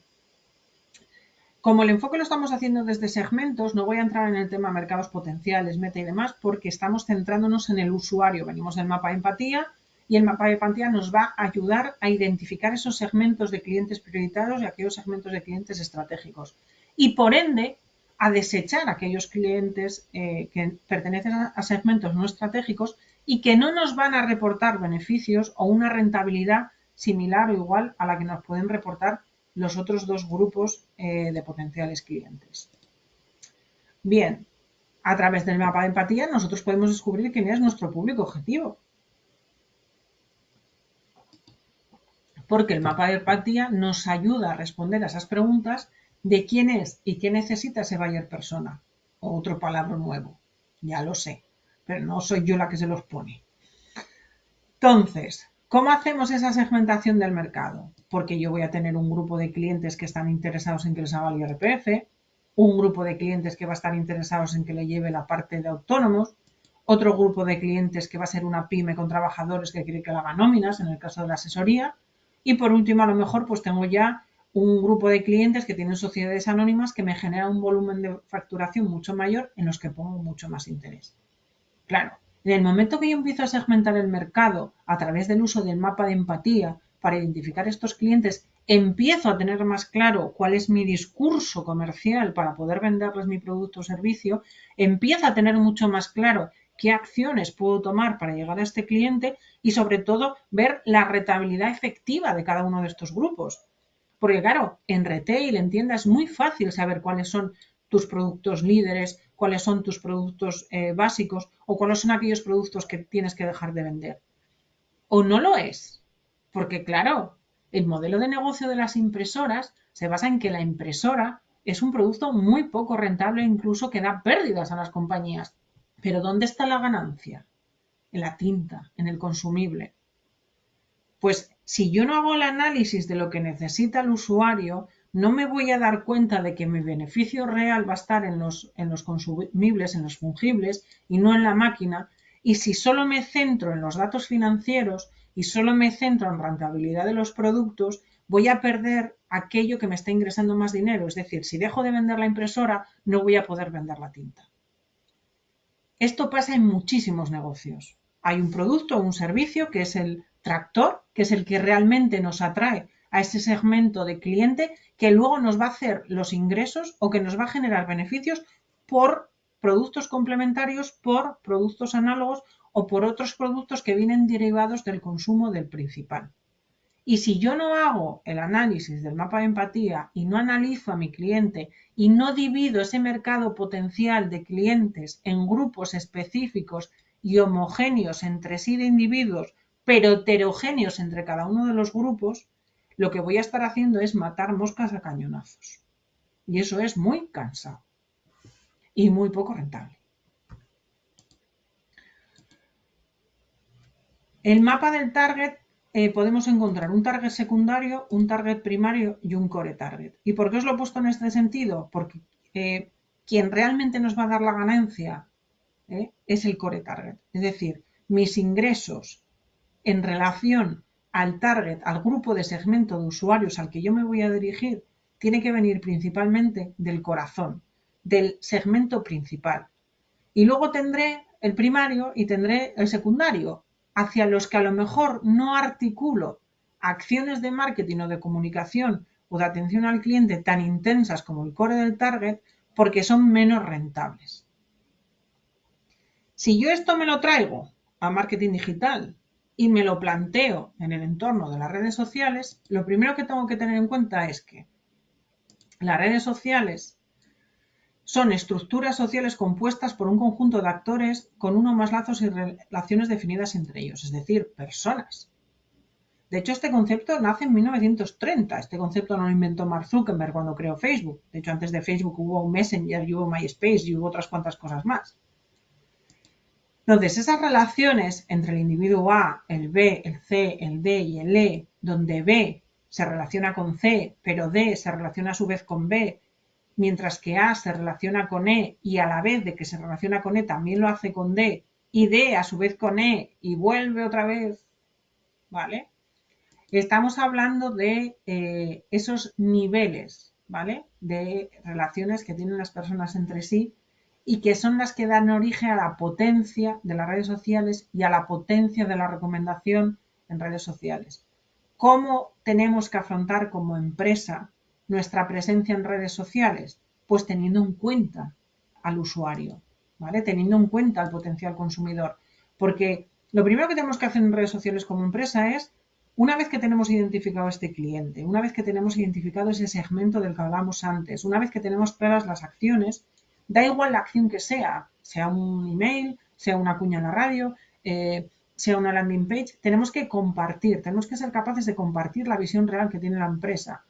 Como el enfoque lo estamos haciendo desde segmentos, no voy a entrar en el tema mercados potenciales, meta y demás, porque estamos centrándonos en el usuario. Venimos del mapa de empatía y el mapa de empatía nos va a ayudar a identificar esos segmentos de clientes prioritarios y aquellos segmentos de clientes estratégicos. Y por ende, a desechar aquellos clientes que pertenecen a segmentos no estratégicos y que no nos van a reportar beneficios o una rentabilidad similar o igual a la que nos pueden reportar los otros 2 grupos de potenciales clientes. Bien, a través del mapa de empatía nosotros podemos descubrir quién es nuestro público objetivo. Porque el mapa de empatía nos ayuda a responder a esas preguntas de quién es y qué necesita ese buyer persona. Otro palabra nuevo, ya lo sé, pero no soy yo la que se los pone. Entonces, ¿cómo hacemos esa segmentación del mercado? Porque yo voy a tener un grupo de clientes que están interesados en que les haga el IRPF, un grupo de clientes que va a estar interesados en que le lleve la parte de autónomos, otro grupo de clientes que va a ser una pyme con trabajadores que quiere que le haga nóminas, en el caso de la asesoría, y por último, a lo mejor, pues tengo ya un grupo de clientes que tienen sociedades anónimas que me genera un volumen de facturación mucho mayor en los que pongo mucho más interés. Claro, en el momento que yo empiezo a segmentar el mercado a través del uso del mapa de empatía para identificar estos clientes, empiezo a tener más claro cuál es mi discurso comercial para poder venderles mi producto o servicio, empiezo a tener mucho más claro qué acciones puedo tomar para llegar a este cliente y sobre todo ver la rentabilidad efectiva de cada uno de estos grupos. Porque claro, en retail, en tienda, es muy fácil saber cuáles son tus productos líderes, cuáles son tus productos básicos o cuáles son aquellos productos que tienes que dejar de vender. O no lo es, porque claro, el modelo de negocio de las impresoras se basa en que la impresora es un producto muy poco rentable, incluso que da pérdidas a las compañías. Pero ¿dónde está la ganancia? En la tinta, en el consumible. Pues si yo no hago el análisis de lo que necesita el usuario, no me voy a dar cuenta de que mi beneficio real va a estar en los consumibles, en los fungibles y no en la máquina. Y si solo me centro en los datos financieros y solo me centro en rentabilidad de los productos, voy a perder aquello que me está ingresando más dinero. Es decir, si dejo de vender la impresora, no voy a poder vender la tinta. Esto pasa en muchísimos negocios. Hay un producto o un servicio que es el tractor, que es el que realmente nos atrae a ese segmento de cliente que luego nos va a hacer los ingresos o que nos va a generar beneficios por productos complementarios, por productos análogos o por otros productos que vienen derivados del consumo del principal. Y si yo no hago el análisis del mapa de empatía y no analizo a mi cliente y no divido ese mercado potencial de clientes en grupos específicos y homogéneos entre sí de individuos, pero heterogéneos entre cada uno de los grupos, lo que voy a estar haciendo es matar moscas a cañonazos. Y eso es muy cansado y muy poco rentable. El mapa del target podemos encontrar un target secundario, un target primario y un core target. ¿Y por qué os lo he puesto en este sentido? Porque quien realmente nos va a dar la ganancia es el core target. Es decir, mis ingresos en relación al target, al grupo de segmento de usuarios al que yo me voy a dirigir, tiene que venir principalmente del corazón, del segmento principal. Y luego tendré el primario y tendré el secundario, hacia los que a lo mejor no articulo acciones de marketing o de comunicación o de atención al cliente tan intensas como el core del target porque son menos rentables. Si yo esto me lo traigo a marketing digital y me lo planteo en el entorno de las redes sociales, lo primero que tengo que tener en cuenta es que las redes sociales son estructuras sociales compuestas por un conjunto de actores con uno o más lazos y relaciones definidas entre ellos, es decir, personas. De hecho, este concepto nace en 1930. Este concepto no lo inventó Mark Zuckerberg cuando creó Facebook. De hecho, antes de Facebook hubo Messenger y hubo MySpace y hubo otras cuantas cosas más. Entonces, esas relaciones entre el individuo A, el B, el C, el D y el E, donde B se relaciona con C, pero D se relaciona a su vez con B, mientras que A se relaciona con E y a la vez de que se relaciona con E también lo hace con D, y D a su vez con E y vuelve otra vez, ¿vale? Estamos hablando de esos niveles, ¿vale? De relaciones que tienen las personas entre sí y que son las que dan origen a la potencia de las redes sociales y a la potencia de la recomendación en redes sociales. ¿Cómo tenemos que afrontar como empresa nuestra presencia en redes sociales? Pues teniendo en cuenta al usuario, ¿vale? Teniendo en cuenta al potencial consumidor. Porque lo primero que tenemos que hacer en redes sociales como empresa es, una vez que tenemos identificado a este cliente, una vez que tenemos identificado ese segmento del que hablamos antes, una vez que tenemos claras las acciones, da igual la acción que sea un email, sea una cuña en la radio, sea una landing page, tenemos que compartir, tenemos que ser capaces de compartir la visión real que tiene la empresa,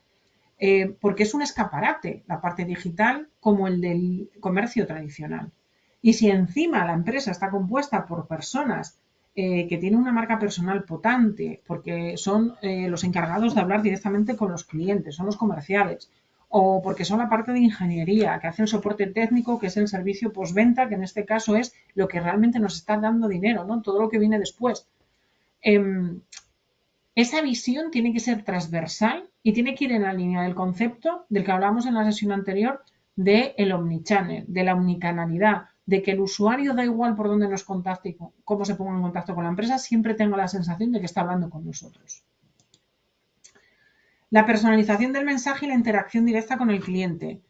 porque es un escaparate la parte digital como el del comercio tradicional. Y si encima la empresa está compuesta por personas que tienen una marca personal potente, porque son los encargados de hablar directamente con los clientes, son los comerciales, o porque son la parte de ingeniería, que hace el soporte técnico, que es el servicio postventa, que en este caso es lo que realmente nos está dando dinero, ¿no? Todo lo que viene después. Esa visión tiene que ser transversal y tiene que ir en la línea del concepto del que hablamos en la sesión anterior del omnichannel, de la omnicanalidad, de que el usuario da igual por dónde nos contacte y cómo se ponga en contacto con la empresa, siempre tengo la sensación de que está hablando con nosotros. La personalización del mensaje y la interacción directa con el cliente.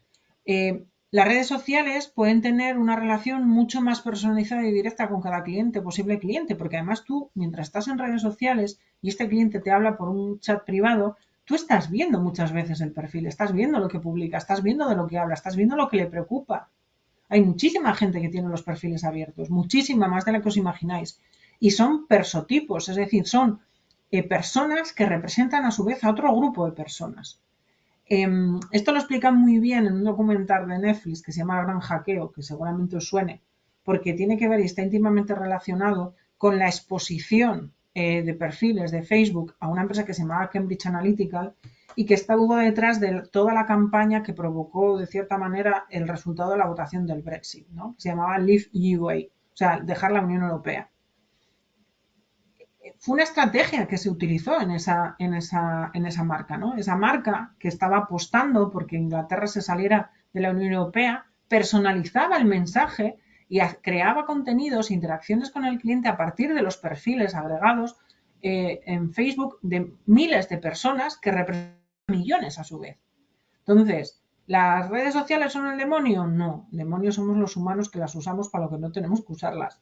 Las redes sociales pueden tener una relación mucho más personalizada y directa con cada posible cliente, porque además tú, mientras estás en redes sociales y este cliente te habla por un chat privado, tú estás viendo muchas veces el perfil, estás viendo lo que publica, estás viendo de lo que habla, estás viendo lo que le preocupa. Hay muchísima gente que tiene los perfiles abiertos, muchísima más de la que os imagináis. Y son persotipos, es decir, son personas que representan a su vez a otro grupo de personas. Esto lo explican muy bien en un documental de Netflix que se llama El Gran Hackeo, que seguramente os suene, porque tiene que ver y está íntimamente relacionado con la exposición de perfiles de Facebook a una empresa que se llamaba Cambridge Analytica y que estuvo detrás de toda la campaña que provocó, de cierta manera, el resultado de la votación del Brexit, ¿no? Que se llamaba Leave UA, o sea, dejar la Unión Europea. Fue una estrategia que se utilizó en esa marca, ¿no? Esa marca que estaba apostando porque Inglaterra se saliera de la Unión Europea, personalizaba el mensaje y creaba contenidos, interacciones con el cliente a partir de los perfiles agregados en Facebook de miles de personas que representan millones a su vez. Entonces, ¿las redes sociales son el demonio? No, el demonio somos los humanos que las usamos para lo que no tenemos que usarlas.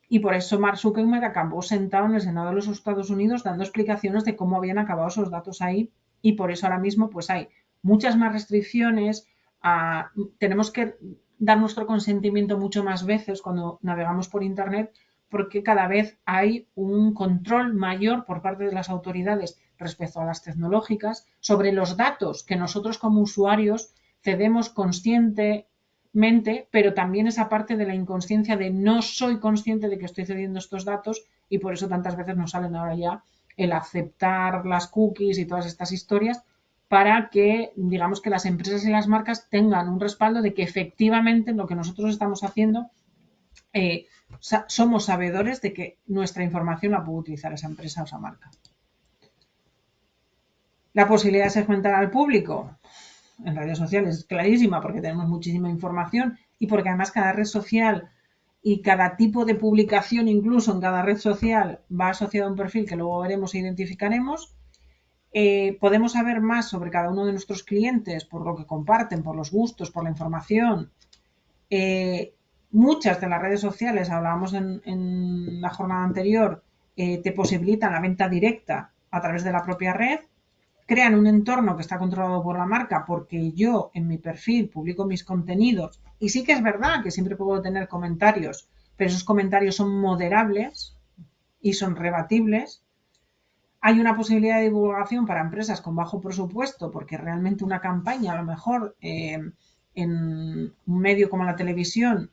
Y por eso Mark Zuckerberg acabó sentado en el Senado de los Estados Unidos dando explicaciones de cómo habían acabado esos datos ahí y por eso ahora mismo pues hay muchas más restricciones, tenemos que dar nuestro consentimiento mucho más veces cuando navegamos por Internet porque cada vez hay un control mayor por parte de las autoridades respecto a las tecnológicas sobre los datos que nosotros como usuarios cedemos conscientemente, pero también esa parte de la inconsciencia de no soy consciente de que estoy cediendo estos datos y por eso tantas veces nos salen ahora ya el aceptar las cookies y todas estas historias para que, digamos, que las empresas y las marcas tengan un respaldo de que efectivamente lo que nosotros estamos haciendo somos sabedores de que nuestra información la puede utilizar esa empresa o esa marca. La posibilidad de segmentar al público en redes sociales es clarísima porque tenemos muchísima información y porque además cada red social y cada tipo de publicación incluso en cada red social va asociado a un perfil que luego veremos e identificaremos. Podemos saber más sobre cada uno de nuestros clientes por lo que comparten, por los gustos, por la información. Muchas de las redes sociales, hablábamos en la jornada anterior, te posibilitan la venta directa a través de la propia red, crean un entorno que está controlado por la marca porque yo en mi perfil publico mis contenidos y sí que es verdad que siempre puedo tener comentarios, pero esos comentarios son moderables y son rebatibles. Hay una posibilidad de divulgación para empresas con bajo presupuesto porque realmente una campaña, a lo mejor en un medio como la televisión,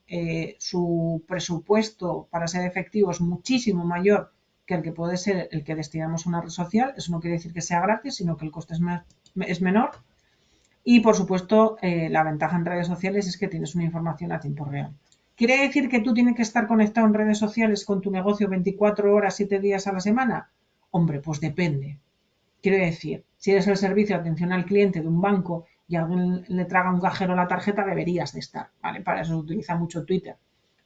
su presupuesto para ser efectivo es muchísimo mayor que el que puede ser el que destinamos a una red social. Eso no quiere decir que sea gratis, sino que el coste es menor. Y, por supuesto, la ventaja en redes sociales es que tienes una información a tiempo real. ¿Quiere decir que tú tienes que estar conectado en redes sociales con tu negocio 24 horas, 7 días a la semana? Hombre, pues depende. Quiero decir, si eres el servicio de atención al cliente de un banco y a alguien le traga un cajero la tarjeta, deberías de estar, ¿vale? Para eso se utiliza mucho Twitter.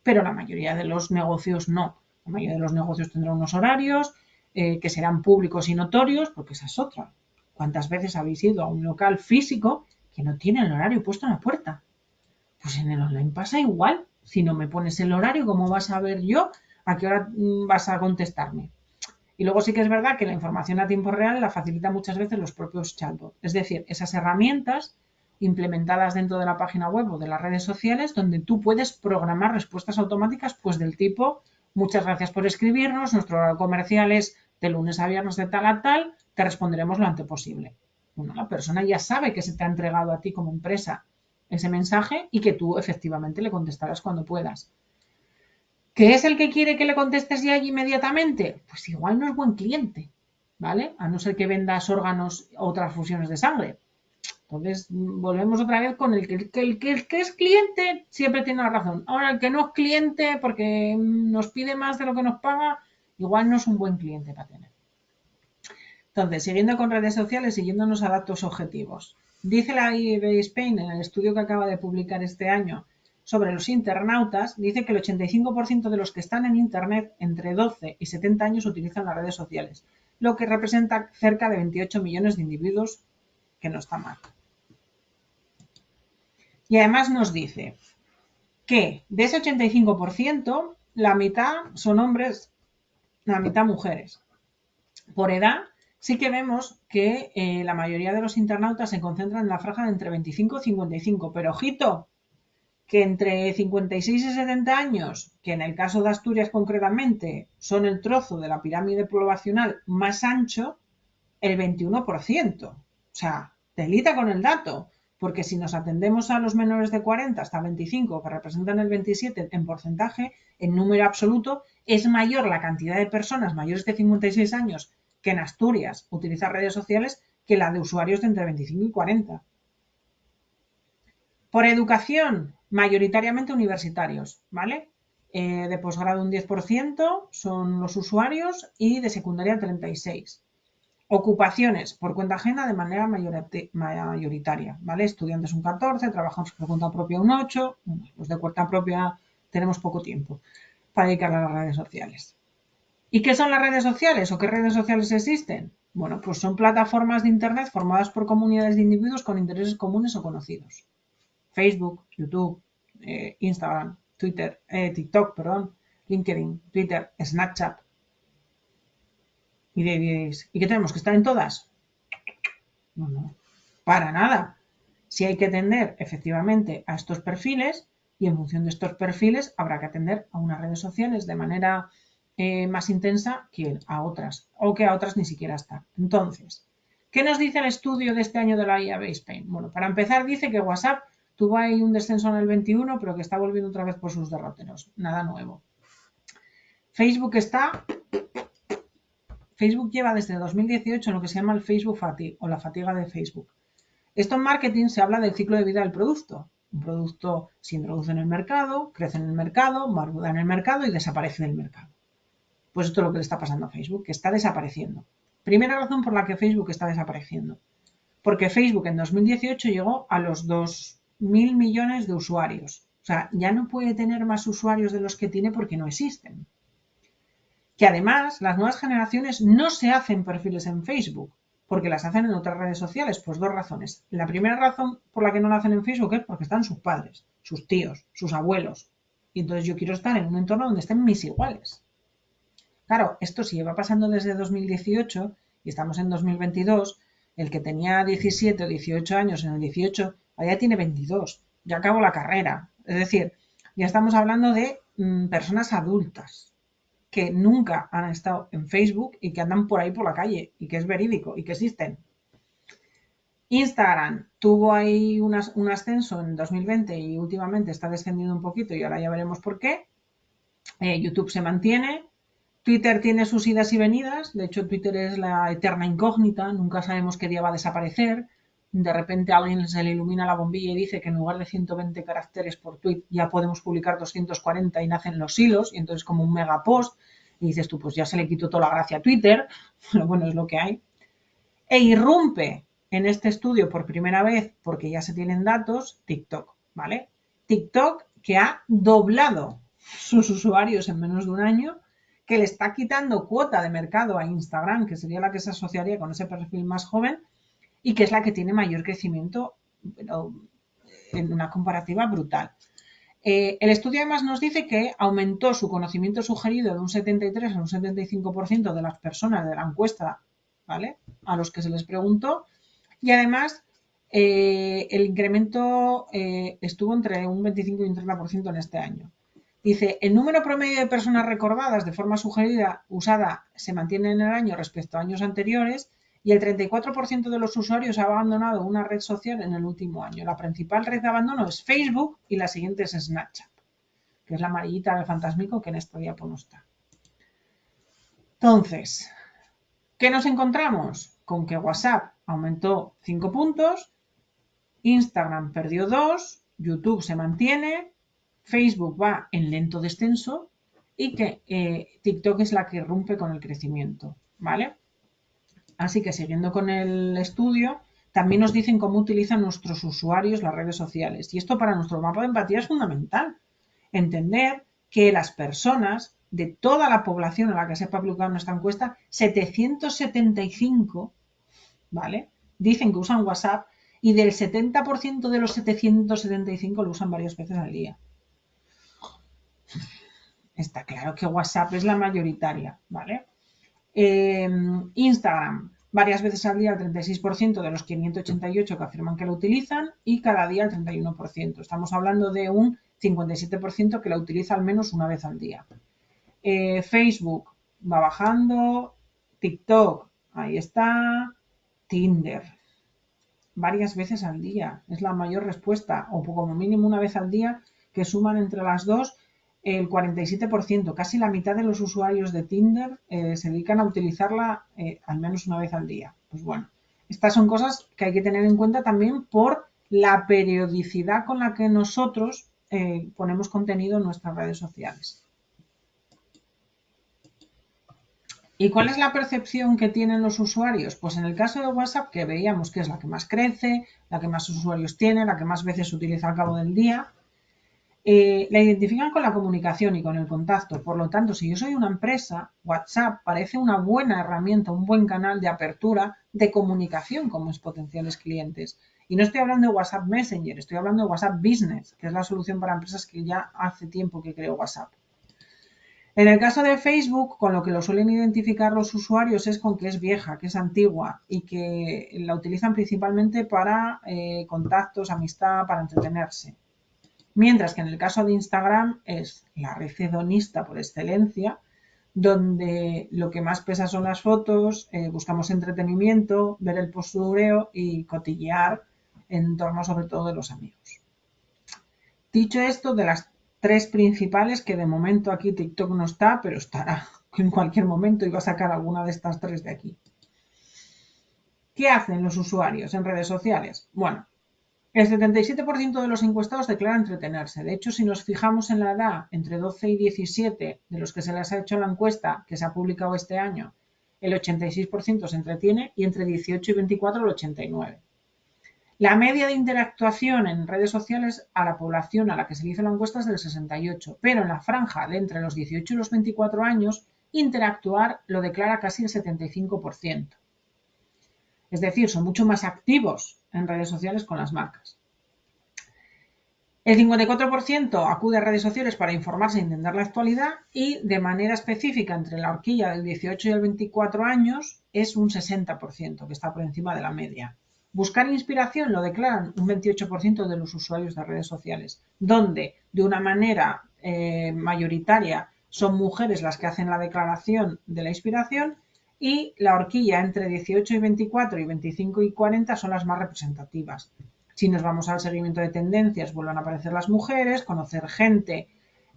Pero la mayoría de los negocios no. La mayoría de los negocios tendrán unos horarios que serán públicos y notorios, porque esa es otra. ¿Cuántas veces habéis ido a un local físico que no tiene el horario puesto en la puerta? Pues en el online pasa igual. Si no me pones el horario, ¿cómo vas a ver yo a qué hora vas a contestarme? Y luego sí que es verdad que la información a tiempo real la facilita muchas veces los propios chatbots. Es decir, esas herramientas implementadas dentro de la página web o de las redes sociales donde tú puedes programar respuestas automáticas pues del tipo: muchas gracias por escribirnos, nuestro horario comercial es de lunes a viernes de tal a tal, te responderemos lo antes posible. Bueno, la persona ya sabe que se te ha entregado a ti como empresa ese mensaje y que tú efectivamente le contestarás cuando puedas. ¿Qué es el que quiere que le contestes ya inmediatamente? Pues igual no es buen cliente, ¿vale? A no ser que vendas órganos o transfusiones de sangre. Entonces, volvemos otra vez con el que es cliente siempre tiene la razón. Ahora, el que no es cliente porque nos pide más de lo que nos paga, igual no es un buen cliente para tener. Entonces, siguiendo con redes sociales, siguiéndonos a datos objetivos. Dice la IAB Spain en el estudio que acaba de publicar este año sobre los internautas, dice que el 85% de los que están en Internet entre 12 y 70 años utilizan las redes sociales, lo que representa cerca de 28 millones de individuos, que no está mal. Y además nos dice que de ese 85%, la mitad son hombres, la mitad mujeres. Por edad, sí que vemos que la mayoría de los internautas se concentran en la franja de entre 25 y 55, pero ojito, que entre 56 y 70 años, que en el caso de Asturias concretamente son el trozo de la pirámide poblacional más ancho, el 21%. O sea, telita con el dato, porque si nos atendemos a los menores de 40 hasta 25, que representan el 27 en porcentaje, en número absoluto, es mayor la cantidad de personas mayores de 56 años que en Asturias utilizan redes sociales que la de usuarios de entre 25 y 40. Por educación, mayoritariamente universitarios, ¿vale? De posgrado un 10% son los usuarios y de secundaria el 36%. Ocupaciones por cuenta ajena de manera mayoritaria, ¿vale? Estudiantes un 14%, trabajamos por cuenta propia un 8%, los de cuenta propia tenemos poco tiempo para dedicarle a las redes sociales. ¿Y qué son las redes sociales o qué redes sociales existen? Bueno, pues son plataformas de Internet formadas por comunidades de individuos con intereses comunes o conocidos. Facebook, YouTube, Instagram, Twitter, TikTok, LinkedIn, Twitter, Snapchat. Y diréis, ¿y qué tenemos que estar en todas? No, para nada. Sí hay que atender efectivamente a estos perfiles y en función de estos perfiles habrá que atender a unas redes sociales de manera más intensa que a otras o que a otras ni siquiera están. Entonces, ¿qué nos dice el estudio de este año de la IAB Spain? Bueno, para empezar dice que WhatsApp tuvo ahí un descenso en el 21, pero que está volviendo otra vez por sus derroteros. Nada nuevo. Facebook lleva desde 2018 en lo que se llama el Facebook Fatigue o la fatiga de Facebook. Esto en marketing se habla del ciclo de vida del producto. Un producto se introduce en el mercado, crece en el mercado, madura en el mercado y desaparece del mercado. Pues esto es lo que le está pasando a Facebook, que está desapareciendo. Primera razón por la que Facebook está desapareciendo. Porque Facebook en 2018 llegó a los 2.000 millones de usuarios. O sea, ya no puede tener más usuarios de los que tiene porque no existen. Que además las nuevas generaciones no se hacen perfiles en Facebook, porque las hacen en otras redes sociales. Pues dos razones. La primera razón por la que no lo hacen en Facebook es porque están sus padres, sus tíos, sus abuelos. Y entonces yo quiero estar en un entorno donde estén mis iguales. Claro, esto sí lleva pasando desde 2018 y estamos en 2022. El que tenía 17 o 18 años en el 18, ya tiene 22, ya acabó la carrera. Es decir, ya estamos hablando de personas adultas que nunca han estado en Facebook y que andan por ahí por la calle y que es verídico y que existen. Instagram tuvo ahí un ascenso en 2020 y últimamente está descendiendo un poquito y ahora ya veremos por qué. YouTube se mantiene. Twitter tiene sus idas y venidas. De hecho, Twitter es la eterna incógnita. Nunca sabemos qué día va a desaparecer. De repente a alguien se le ilumina la bombilla y dice que en lugar de 120 caracteres por tweet ya podemos publicar 240 y nacen los hilos. Y entonces como un megapost. Y dices tú, pues ya se le quitó toda la gracia a Twitter. Pero bueno, es lo que hay. E irrumpe en este estudio por primera vez, porque ya se tienen datos, TikTok, ¿vale? TikTok que ha doblado sus usuarios en menos de un año, que le está quitando cuota de mercado a Instagram, que sería la que se asociaría con ese perfil más joven, y que es la que tiene mayor crecimiento, pero en una comparativa brutal. El estudio además nos dice que aumentó su conocimiento sugerido de un 73 a un 75% de las personas de la encuesta, ¿vale?, a los que se les preguntó, y además el incremento estuvo entre un 25 y un 30% en este año. Dice, el número promedio de personas recordadas de forma sugerida usada se mantiene en el año respecto a años anteriores y el 34% de los usuarios ha abandonado una red social en el último año. La principal red de abandono es Facebook y la siguiente es Snapchat, que es la amarillita del fantasmico que en esta diapo no está. Entonces, ¿qué nos encontramos? Con que WhatsApp aumentó 5 puntos, Instagram perdió 2, YouTube se mantiene, Facebook va en lento descenso y que TikTok es la que rompe con el crecimiento, ¿vale? Así que siguiendo con el estudio, también nos dicen cómo utilizan nuestros usuarios las redes sociales. Y esto para nuestro mapa de empatía es fundamental. Entender que las personas de toda la población a la que se ha publicado nuestra encuesta, 775, ¿vale?, dicen que usan WhatsApp y del 70% de los 775 lo usan varias veces al día. Está claro que WhatsApp es la mayoritaria, ¿vale? Instagram, varias veces al día el 36% de los 588 que afirman que lo utilizan y cada día el 31%. Estamos hablando de un 57% que la utiliza al menos una vez al día. Facebook va bajando, TikTok, ahí está, Tinder, varias veces al día, es la mayor respuesta, o como mínimo una vez al día, que suman entre las dos el 47%, casi la mitad de los usuarios de Tinder se dedican a utilizarla al menos una vez al día. Pues bueno, estas son cosas que hay que tener en cuenta también por la periodicidad con la que nosotros ponemos contenido en nuestras redes sociales. ¿Y cuál es la percepción que tienen los usuarios? Pues en el caso de WhatsApp, que veíamos que es la que más crece, la que más usuarios tiene, la que más veces se utiliza al cabo del día, la identifican con la comunicación y con el contacto. Por lo tanto, si yo soy una empresa, WhatsApp parece una buena herramienta, un buen canal de apertura de comunicación con mis potenciales clientes. Y no estoy hablando de WhatsApp Messenger, estoy hablando de WhatsApp Business, que es la solución para empresas que ya hace tiempo que creó WhatsApp. En el caso de Facebook, con lo que lo suelen identificar los usuarios es con que es vieja, que es antigua y que la utilizan principalmente para contactos, amistad, para entretenerse. Mientras que en el caso de Instagram es la red hedonista por excelencia, donde lo que más pesa son las fotos, buscamos entretenimiento, ver el postureo y cotillear en torno sobre todo de los amigos. Dicho esto, de las tres principales, que de momento aquí TikTok no está, pero estará en cualquier momento y va a sacar alguna de estas tres de aquí. ¿Qué hacen los usuarios en redes sociales? Bueno, el 77% de los encuestados declara entretenerse. De hecho, si nos fijamos en la edad entre 12 y 17 de los que se les ha hecho la encuesta que se ha publicado este año, el 86% se entretiene y entre 18 y 24 el 89%. La media de interactuación en redes sociales a la población a la que se le hizo la encuesta es del 68%, pero en la franja de entre los 18 y los 24 años, interactuar lo declara casi el 75%. Es decir, son mucho más activos en redes sociales con las marcas. El 54% acude a redes sociales para informarse y entender la actualidad y de manera específica entre la horquilla del 18 y el 24 años es un 60%, que está por encima de la media. Buscar inspiración lo declaran un 28% de los usuarios de redes sociales, donde de una manera mayoritaria son mujeres las que hacen la declaración de la inspiración y la horquilla entre 18 y 24 y 25 y 40 son las más representativas. Si nos vamos al seguimiento de tendencias, vuelven a aparecer las mujeres, conocer gente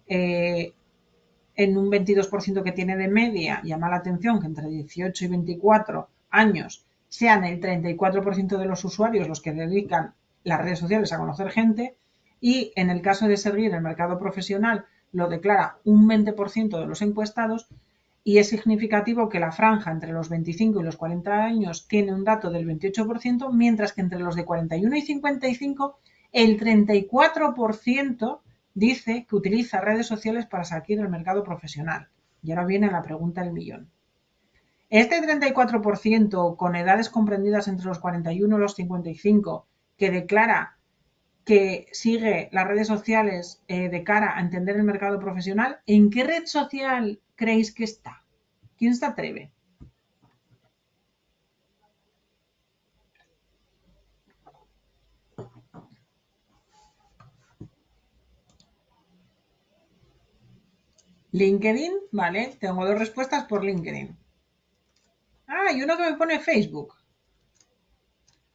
en un 22% que tiene de media, llama la atención que entre 18 y 24 años sean el 34% de los usuarios los que dedican las redes sociales a conocer gente y en el caso de seguir el mercado profesional lo declara un 20% de los encuestados y es significativo que la franja entre los 25 y los 40 años tiene un dato del 28%, mientras que entre los de 41 y 55 el 34% dice que utiliza redes sociales para salir del mercado profesional. Y ahora viene la pregunta del millón. Este 34% con edades comprendidas entre los 41 y los 55 que declara que sigue las redes sociales de cara a entender el mercado profesional, ¿en qué red social creéis que está? ¿Quién se atreve? LinkedIn, vale, tengo 2 respuestas por LinkedIn. Ah, y uno que me pone Facebook.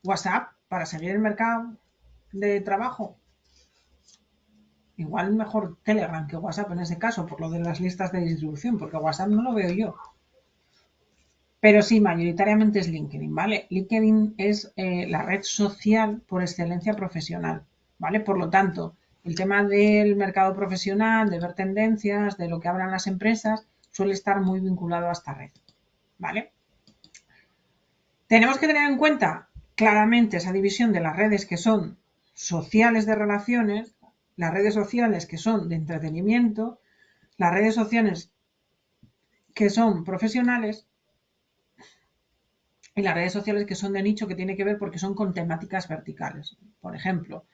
WhatsApp, para seguir el mercado de trabajo. Igual mejor Telegram que WhatsApp en ese caso, por lo de las listas de distribución, porque WhatsApp no lo veo yo. Pero sí, mayoritariamente es LinkedIn, ¿vale? LinkedIn es la red social por excelencia profesional, ¿vale? Por lo tanto, el tema del mercado profesional, de ver tendencias, de lo que hablan las empresas, suele estar muy vinculado a esta red, ¿vale? Tenemos que tener en cuenta claramente esa división de las redes que son sociales de relaciones, las redes sociales que son de entretenimiento, las redes sociales que son profesionales y las redes sociales que son de nicho que tiene que ver porque son con temáticas verticales. Por ejemplo,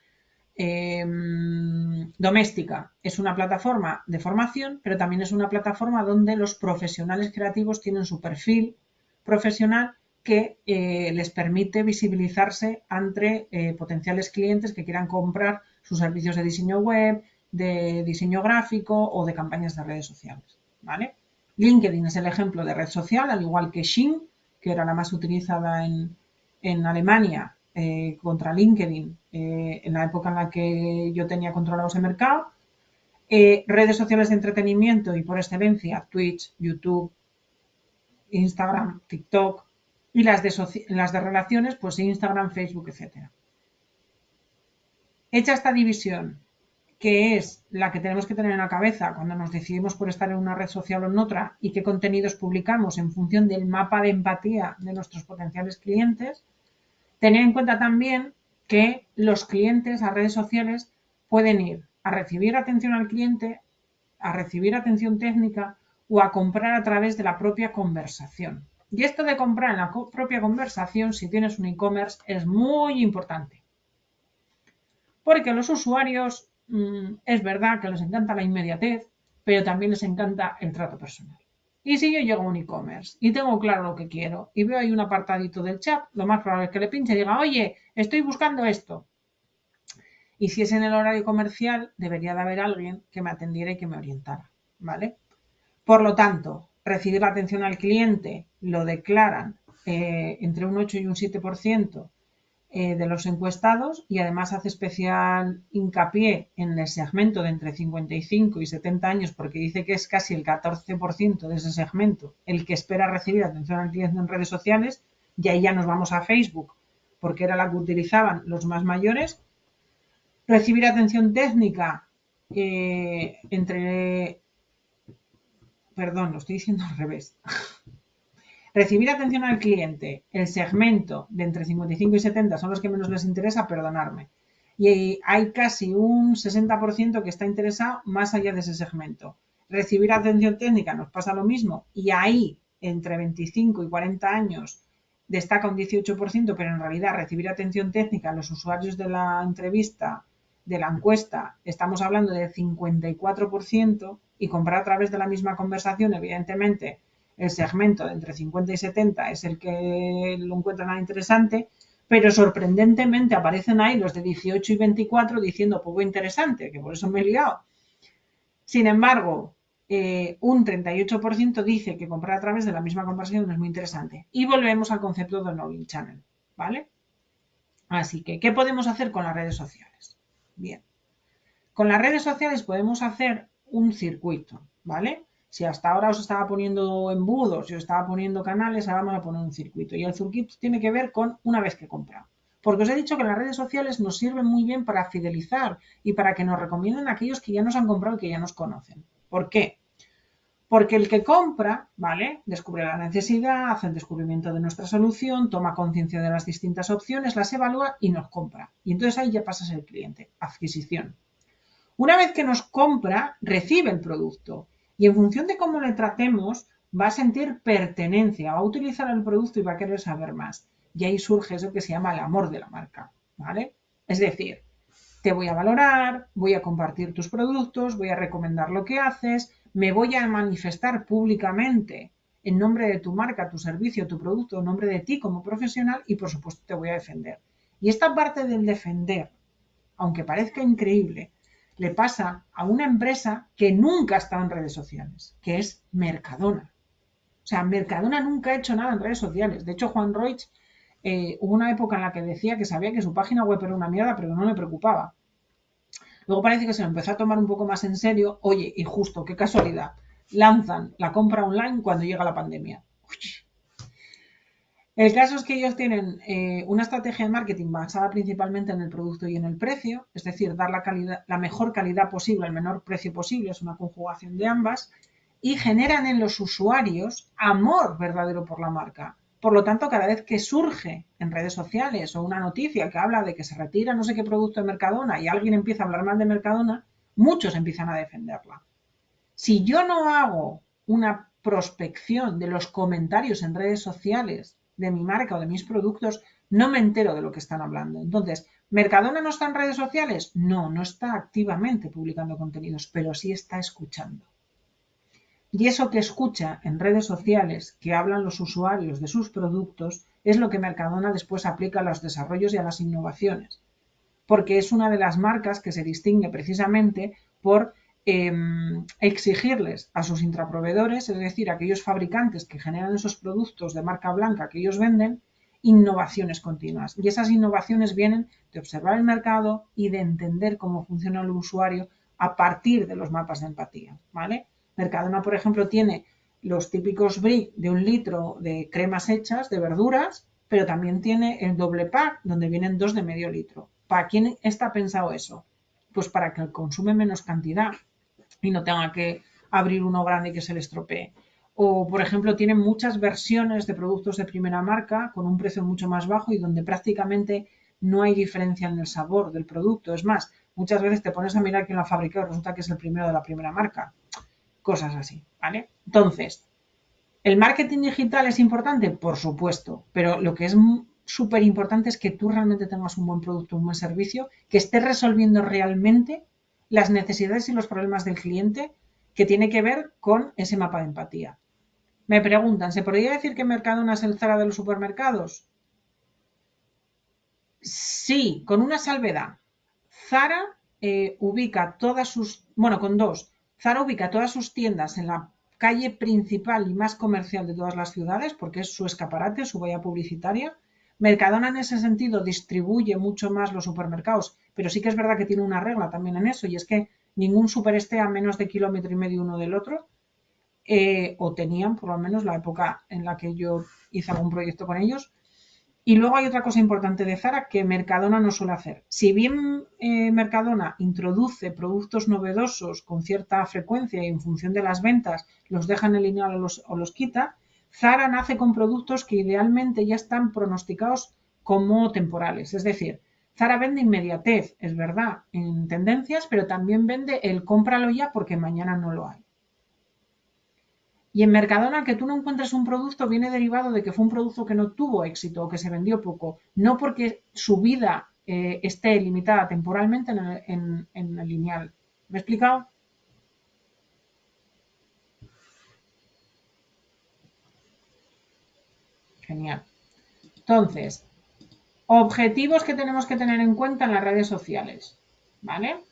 Doméstica es una plataforma de formación, pero también es una plataforma donde los profesionales creativos tienen su perfil profesional que les permite visibilizarse ante potenciales clientes que quieran comprar sus servicios de diseño web, de diseño gráfico o de campañas de redes sociales, ¿vale? LinkedIn es el ejemplo de red social, al igual que Xing, que era la más utilizada en Alemania contra LinkedIn en la época en la que yo tenía controlado ese mercado. Redes sociales de entretenimiento y por excelencia Twitch, YouTube, Instagram, TikTok y las de relaciones, pues Instagram, Facebook, etc. Hecha esta división, que es la que tenemos que tener en la cabeza cuando nos decidimos por estar en una red social o en otra y qué contenidos publicamos en función del mapa de empatía de nuestros potenciales clientes, tener en cuenta también que los clientes a redes sociales pueden ir a recibir atención al cliente, a recibir atención técnica o a comprar a través de la propia conversación. Y esto de comprar en la propia conversación, si tienes un e-commerce, es muy importante. Porque los usuarios es verdad que les encanta la inmediatez, pero también les encanta el trato personal. Y si yo llego a un e-commerce y tengo claro lo que quiero y veo ahí un apartadito del chat, lo más probable es que le pinche y diga, oye, estoy buscando esto. Y si es en el horario comercial, debería de haber alguien que me atendiera y que me orientara, ¿vale? Por lo tanto, recibir la atención al cliente lo declaran entre un 8 y un 7% de los encuestados y además hace especial hincapié en el segmento de entre 55 y 70 años porque dice que es casi el 14% de ese segmento el que espera recibir atención al cliente en redes sociales y ahí ya nos vamos a Facebook porque era la que utilizaban los más mayores. Recibir atención técnica perdón, lo estoy diciendo al revés. Recibir atención al cliente, el segmento de entre 55 y 70 son los que menos les interesa, perdonarme. Y hay casi un 60% que está interesado más allá de ese segmento. Recibir atención técnica nos pasa lo mismo y ahí, entre 25 y 40 años, destaca un 18%, pero en realidad recibir atención técnica a los usuarios de la entrevista, de la encuesta, estamos hablando del 54%, y comprar a través de la misma conversación, evidentemente, el segmento de entre 50 y 70 es el que lo encuentran interesante, pero sorprendentemente aparecen ahí los de 18 y 24 diciendo poco interesante, que por eso me he liado. Sin embargo, un 38% dice que comprar a través de la misma conversación es muy interesante. Y volvemos al concepto de knowing channel, ¿vale? Así que, ¿qué podemos hacer con las redes sociales? Bien, con las redes sociales podemos hacer un circuito, ¿vale? Si hasta ahora os estaba poniendo embudos y os estaba poniendo canales, ahora vamos a poner un circuito. Y el circuito tiene que ver con una vez que compra. Porque os he dicho que las redes sociales nos sirven muy bien para fidelizar y para que nos recomienden a aquellos que ya nos han comprado y que ya nos conocen. ¿Por qué? Porque el que compra, ¿vale? Descubre la necesidad, hace el descubrimiento de nuestra solución, toma conciencia de las distintas opciones, las evalúa y nos compra. Y entonces ahí ya pasa a ser cliente, adquisición. Una vez que nos compra, recibe el producto y en función de cómo le tratemos, va a sentir pertenencia, va a utilizar el producto y va a querer saber más. Y ahí surge eso que se llama el amor de la marca, ¿vale? Es decir, te voy a valorar, voy a compartir tus productos, voy a recomendar lo que haces, me voy a manifestar públicamente en nombre de tu marca, tu servicio, tu producto, en nombre de ti como profesional y por supuesto te voy a defender. Y esta parte del defender, aunque parezca increíble, le pasa a una empresa que nunca ha estado en redes sociales, que es Mercadona. O sea, Mercadona nunca ha hecho nada en redes sociales. De hecho, Juan Roig hubo una época en la que decía que sabía que su página web era una mierda, pero no le preocupaba. Luego parece que se lo empezó a tomar un poco más en serio. Oye, y justo, qué casualidad, lanzan la compra online cuando llega la pandemia. Uy. El caso es que ellos tienen una estrategia de marketing basada principalmente en el producto y en el precio, es decir, dar la mejor calidad posible al menor precio posible, es una conjugación de ambas, y generan en los usuarios amor verdadero por la marca. Por lo tanto, cada vez que surge en redes sociales o una noticia que habla de que se retira no sé qué producto de Mercadona y alguien empieza a hablar mal de Mercadona, muchos empiezan a defenderla. Si yo no hago una prospección de los comentarios en redes sociales de mi marca o de mis productos, no me entero de lo que están hablando. Entonces, ¿Mercadona no está en redes sociales? No, no está activamente publicando contenidos, pero sí está escuchando. Y eso que escucha en redes sociales que hablan los usuarios de sus productos es lo que Mercadona después aplica a los desarrollos y a las innovaciones. Porque es una de las marcas que se distingue precisamente por exigirles a sus intraproveedores, es decir, a aquellos fabricantes que generan esos productos de marca blanca que ellos venden, innovaciones continuas. Y esas innovaciones vienen de observar el mercado y de entender cómo funciona el usuario a partir de los mapas de empatía, ¿vale? Mercadona, por ejemplo, tiene los típicos brick de 1 litro de cremas hechas de verduras, pero también tiene el doble pack donde vienen 2 de medio litro. ¿Para quién está pensado eso? Pues para que consume menos cantidad y no tenga que abrir uno grande y que se le estropee. O, por ejemplo, tienen muchas versiones de productos de primera marca con un precio mucho más bajo y donde prácticamente no hay diferencia en el sabor del producto. Es más, muchas veces te pones a mirar quién lo ha fabricado y resulta que es el primero de la primera marca. Cosas así, ¿vale? Entonces, ¿el marketing digital es importante? Por supuesto, pero lo que es súper importante es que tú realmente tengas un buen producto, un buen servicio, que estés resolviendo realmente las necesidades y los problemas del cliente que tiene que ver con ese mapa de empatía. Me preguntan, ¿se podría decir que Mercadona es el Zara de los supermercados? Sí, con una salvedad. Zara ubica todas sus, bueno, con dos. Zara ubica todas sus tiendas en la calle principal y más comercial de todas las ciudades, porque es su escaparate, su valla publicitaria. Mercadona en ese sentido distribuye mucho más los supermercados, pero sí que es verdad que tiene una regla también en eso, y es que ningún super esté a menos de 1,5 kilómetros uno del otro, o tenían por lo menos la época en la que yo hice algún proyecto con ellos. Y luego hay otra cosa importante de Zara que Mercadona no suele hacer. Si bien Mercadona introduce productos novedosos con cierta frecuencia y en función de las ventas los deja en el lineal o los quita, Zara nace con productos que idealmente ya están pronosticados como temporales. Es decir, Zara vende inmediatez, es verdad, en tendencias, pero también vende el cómpralo ya porque mañana no lo hay. Y en Mercadona, que tú no encuentres un producto viene derivado de que fue un producto que no tuvo éxito o que se vendió poco, no porque su vida esté limitada temporalmente en el lineal. ¿Me he explicado? Genial. Entonces, objetivos que tenemos que tener en cuenta en las redes sociales, ¿vale?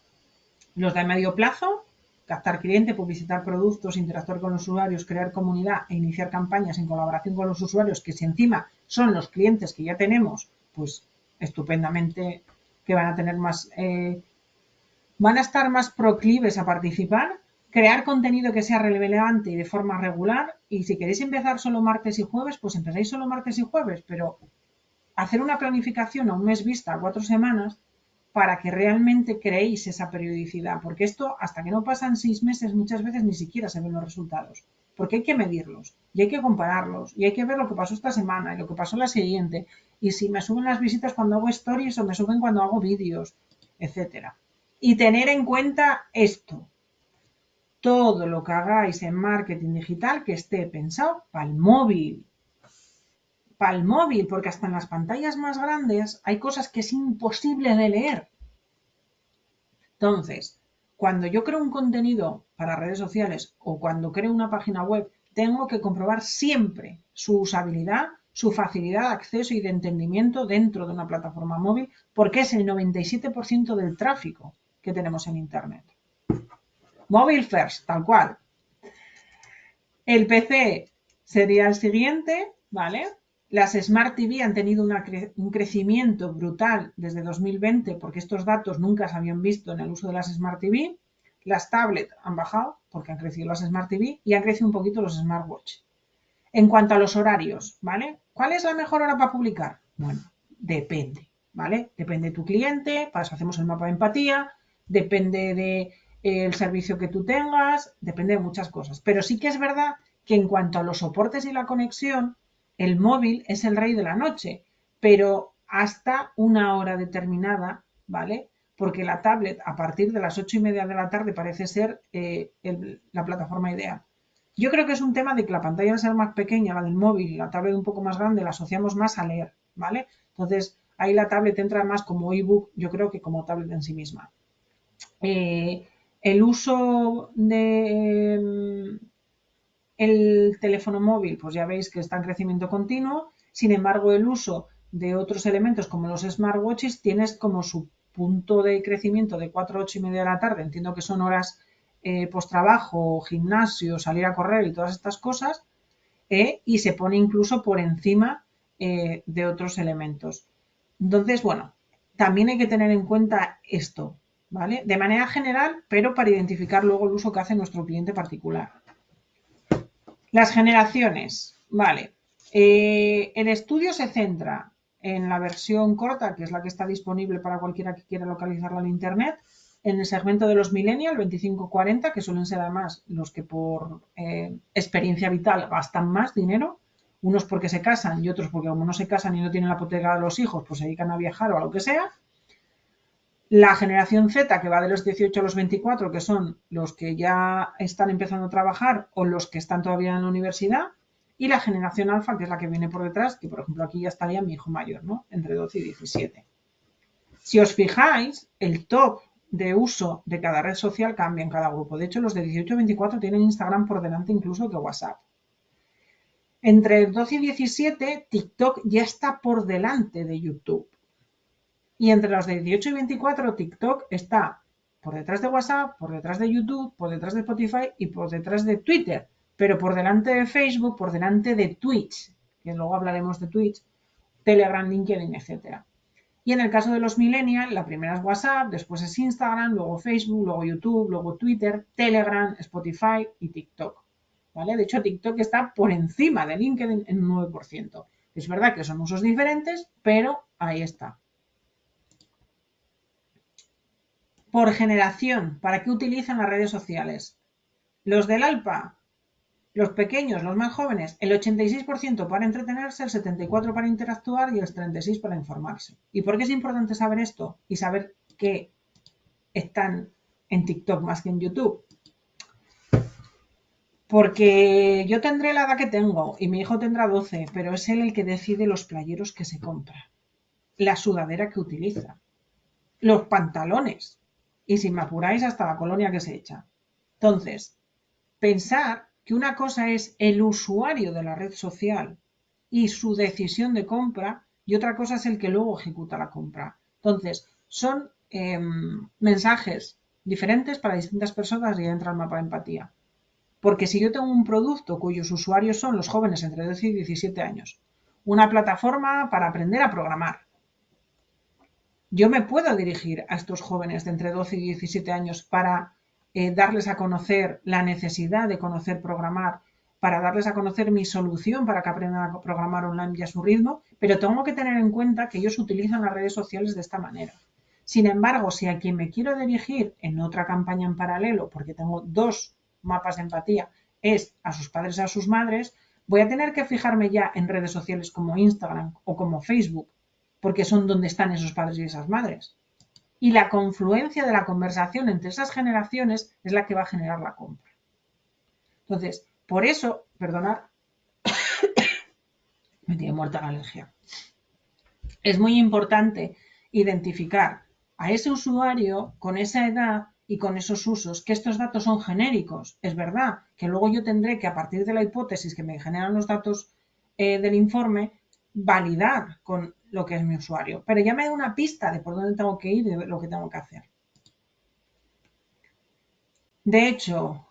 Los de medio plazo, captar cliente, publicitar productos, interactuar con los usuarios, crear comunidad e iniciar campañas en colaboración con los usuarios, que si encima son los clientes que ya tenemos, pues estupendamente que van a tener más, van a estar más proclives a participar, crear contenido que sea relevante y de forma regular, y si queréis empezar solo martes y jueves, pues empezáis solo martes y jueves, pero hacer una planificación a un mes vista, a 4 semanas, para que realmente creéis esa periodicidad, porque esto hasta que no pasan 6 meses muchas veces ni siquiera se ven los resultados, porque hay que medirlos y hay que compararlos y hay que ver lo que pasó esta semana y lo que pasó la siguiente y si me suben las visitas cuando hago stories o me suben cuando hago vídeos, etcétera. Y tener en cuenta esto, todo lo que hagáis en marketing digital que esté pensado para el móvil, porque hasta en las pantallas más grandes hay cosas que es imposible de leer. Entonces, cuando yo creo un contenido para redes sociales o cuando creo una página web, tengo que comprobar siempre su usabilidad, su facilidad de acceso y de entendimiento dentro de una plataforma móvil, porque es el 97% del tráfico que tenemos en Internet. Móvil first, tal cual. El PC sería el siguiente, ¿vale? Las Smart TV han tenido un crecimiento brutal desde 2020 porque estos datos nunca se habían visto en el uso de las Smart TV. Las tablets han bajado porque han crecido las Smart TV y han crecido un poquito los Smartwatch. En cuanto a los horarios, ¿vale? ¿Cuál es la mejor hora para publicar? Bueno, depende, ¿vale? Depende de tu cliente, para eso hacemos el mapa de empatía, depende de el servicio que tú tengas, depende de muchas cosas. Pero sí que es verdad que en cuanto a los soportes y la conexión, el móvil es el rey de la noche, pero hasta una hora determinada, ¿vale? Porque la tablet a partir de las 8:30 de la tarde parece ser la plataforma ideal. Yo creo que es un tema de que la pantalla al ser más pequeña, la del móvil, la tablet un poco más grande, la asociamos más a leer, ¿vale? Entonces, ahí la tablet entra más como ebook, yo creo que como tablet en sí misma. El uso de el teléfono móvil, pues ya veis que está en crecimiento continuo. Sin embargo, el uso de otros elementos como los smartwatches tienes como su punto de crecimiento de 4 a 8:30 de la tarde. Entiendo que son horas post trabajo, gimnasio, salir a correr y todas estas cosas. Y se pone incluso por encima de otros elementos. Entonces, bueno, también hay que tener en cuenta esto, ¿vale? De manera general, pero para identificar luego el uso que hace nuestro cliente particular. Las generaciones, vale. El estudio se centra en la versión corta, que es la que está disponible para cualquiera que quiera localizarla en Internet, en el segmento de los millennials, 25-40, que suelen ser además los que por experiencia vital gastan más dinero, unos porque se casan y otros porque como no se casan y no tienen la hipoteca de los hijos, pues se dedican a viajar o a lo que sea. La generación Z, que va de los 18 a los 24, que son los que ya están empezando a trabajar o los que están todavía en la universidad. Y la generación alfa, que es la que viene por detrás, que por ejemplo aquí ya estaría mi hijo mayor, ¿no? Entre 12 y 17. Si os fijáis, el top de uso de cada red social cambia en cada grupo. De hecho, los de 18 a 24 tienen Instagram por delante incluso que WhatsApp. Entre 12 y 17, TikTok ya está por delante de YouTube. Y entre los de 18 y 24, TikTok está por detrás de WhatsApp, por detrás de YouTube, por detrás de Spotify y por detrás de Twitter, pero por delante de Facebook, por delante de Twitch, que luego hablaremos de Twitch, Telegram, LinkedIn, etc. Y en el caso de los millennials, la primera es WhatsApp, después es Instagram, luego Facebook, luego YouTube, luego Twitter, Telegram, Spotify y TikTok. ¿Vale? De hecho, TikTok está por encima de LinkedIn en un 9%. Es verdad que son usos diferentes, pero ahí está. Por generación, ¿para qué utilizan las redes sociales? Los del ALPA, los pequeños, los más jóvenes, el 86% para entretenerse, el 74% para interactuar y el 36% para informarse. ¿Y por qué es importante saber esto? Y saber que están en TikTok más que en YouTube. Porque yo tendré la edad que tengo y mi hijo tendrá 12, pero es él el que decide los playeros que se compra, la sudadera que utiliza, los pantalones y, si me apuráis, hasta la colonia que se echa. Entonces, pensar que una cosa es el usuario de la red social y su decisión de compra y otra cosa es el que luego ejecuta la compra. Entonces, son mensajes diferentes para distintas personas y entra el mapa de empatía. Porque si yo tengo un producto cuyos usuarios son los jóvenes entre 12 y 17 años, una plataforma para aprender a programar, yo me puedo dirigir a estos jóvenes de entre 12 y 17 años para darles a conocer la necesidad de conocer programar, para darles a conocer mi solución para que aprendan a programar online y a su ritmo, pero tengo que tener en cuenta que ellos utilizan las redes sociales de esta manera. Sin embargo, si a quien me quiero dirigir en otra campaña en paralelo, porque tengo dos mapas de empatía, es a sus padres y a sus madres, voy a tener que fijarme ya en redes sociales como Instagram o como Facebook, porque son donde están esos padres y esas madres. Y la confluencia de la conversación entre esas generaciones es la que va a generar la compra. Entonces, por eso, perdonad, me tiene muerta la alergia. Es muy importante identificar a ese usuario con esa edad y con esos usos, que estos datos son genéricos. Es verdad que luego yo tendré que, a partir de la hipótesis que me generan los datos del informe, validar con lo que es mi usuario. Pero ya me da una pista de por dónde tengo que ir y de lo que tengo que hacer. De hecho,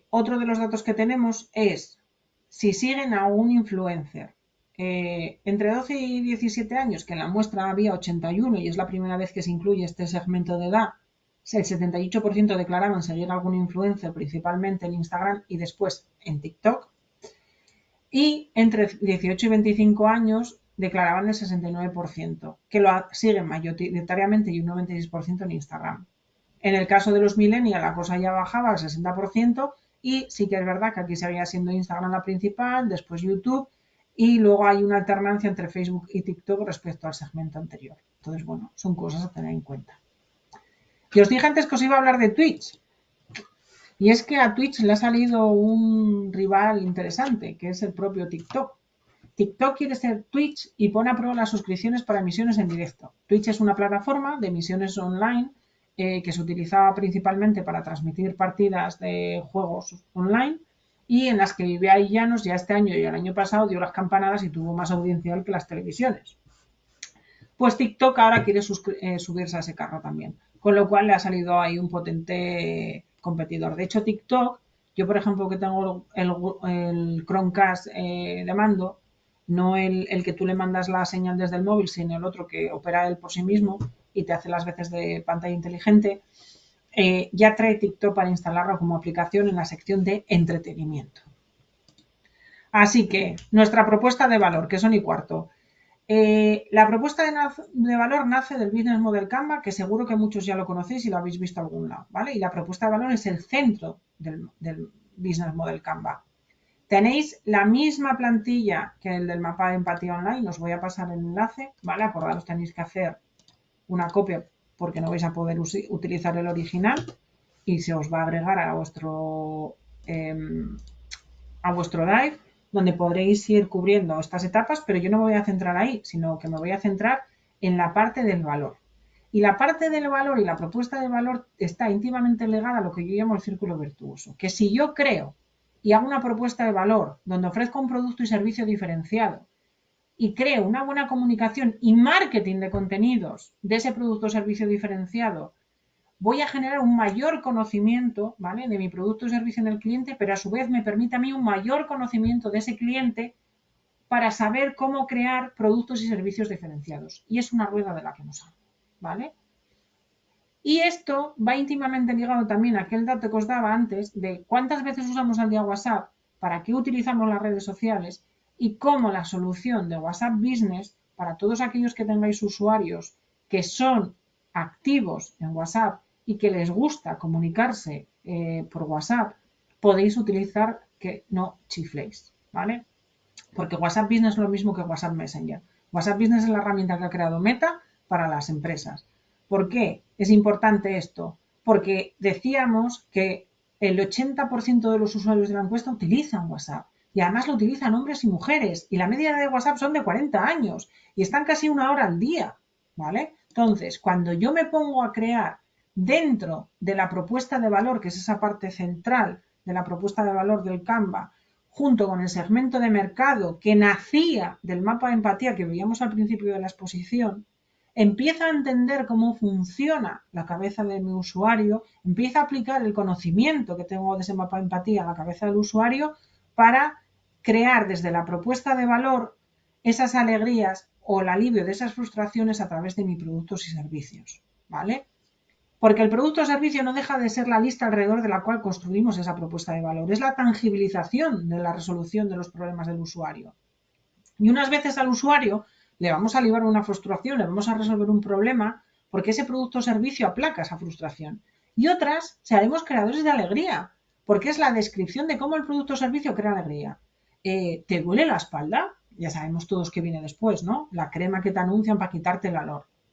otro de los datos que tenemos es si siguen a un influencer entre 12 y 17 años, que en la muestra había 81 y es la primera vez que se incluye este segmento de edad, el 78% declaraban seguir a algún influencer, principalmente en Instagram y después en TikTok. Y entre 18 y 25 años declaraban el 69%, que lo siguen mayoritariamente y un 96% en Instagram. En el caso de los millennials la cosa ya bajaba al 60% y sí que es verdad que aquí seguía siendo Instagram la principal, después YouTube y luego hay una alternancia entre Facebook y TikTok respecto al segmento anterior. Entonces, bueno, son cosas a tener en cuenta. Y os dije antes que os iba a hablar de Twitch. Y es que a Twitch le ha salido un rival interesante, que es el propio TikTok. TikTok quiere ser Twitch y pone a prueba las suscripciones para emisiones en directo. Twitch es una plataforma de emisiones online que se utilizaba principalmente para transmitir partidas de juegos online y en las que Vivía y Llanos ya este año y el año pasado dio las campanadas y tuvo más audiencia que las televisiones. Pues TikTok ahora quiere subirse a ese carro también, con lo cual le ha salido ahí un potente competidor. De hecho, TikTok, yo por ejemplo que tengo el Chromecast de mando, no el que tú le mandas la señal desde el móvil, sino el otro que opera él por sí mismo y te hace las veces de pantalla inteligente, ya trae TikTok para instalarlo como aplicación en la sección de entretenimiento. Así que nuestra propuesta de valor, que son y cuarto. La propuesta de valor nace del Business Model Canva, que seguro que muchos ya lo conocéis y lo habéis visto a algún lado, ¿vale? Y la propuesta de valor es el centro del Business Model Canva. Tenéis la misma plantilla que el del mapa de empatía online, os voy a pasar el enlace, ¿vale? Acordaros, tenéis que hacer una copia porque no vais a poder utilizar el original y se os va a agregar a vuestro Drive, donde podréis ir cubriendo estas etapas, pero yo no me voy a centrar ahí, sino que me voy a centrar en la parte del valor. Y la parte del valor y la propuesta de valor está íntimamente ligada a lo que yo llamo el círculo virtuoso. Que si yo creo y hago una propuesta de valor donde ofrezco un producto y servicio diferenciado y creo una buena comunicación y marketing de contenidos de ese producto o servicio diferenciado, voy a generar un mayor conocimiento, ¿vale?, de mi producto o servicio en el cliente, pero a su vez me permite a mí un mayor conocimiento de ese cliente para saber cómo crear productos y servicios diferenciados. Y es una rueda de la que nos hablo, ¿vale? Y esto va íntimamente ligado también a aquel dato que os daba antes de cuántas veces usamos al día WhatsApp, para qué utilizamos las redes sociales y cómo la solución de WhatsApp Business para todos aquellos que tengáis usuarios que son activos en WhatsApp y que les gusta comunicarse por WhatsApp, podéis utilizar que no chifléis, ¿vale? Porque WhatsApp Business es lo mismo que WhatsApp Messenger. WhatsApp Business es la herramienta que ha creado Meta para las empresas. ¿Por qué es importante esto? Porque decíamos que el 80% de los usuarios de la encuesta utilizan WhatsApp. Y además lo utilizan hombres y mujeres. Y la media de WhatsApp son de 40 años. Y están casi 1 hora al día. ¿Vale? Entonces, cuando yo me pongo a crear dentro de la propuesta de valor, que es esa parte central de la propuesta de valor del Canva, junto con el segmento de mercado que nacía del mapa de empatía que veíamos al principio de la exposición, empieza a entender cómo funciona la cabeza de mi usuario, empieza a aplicar el conocimiento que tengo de ese mapa de empatía a la cabeza del usuario para crear desde la propuesta de valor esas alegrías o el alivio de esas frustraciones a través de mis productos y servicios, ¿vale? Porque el producto o servicio no deja de ser la lista alrededor de la cual construimos esa propuesta de valor, es la tangibilización de la resolución de los problemas del usuario. Y unas veces al usuario le vamos a aliviar una frustración, le vamos a resolver un problema, porque ese producto o servicio aplaca esa frustración. Y otras seremos creadores de alegría, porque es la descripción de cómo el producto o servicio crea alegría. ¿Te duele la espalda? Ya sabemos todos que viene después, ¿no? La crema que te anuncian para quitarte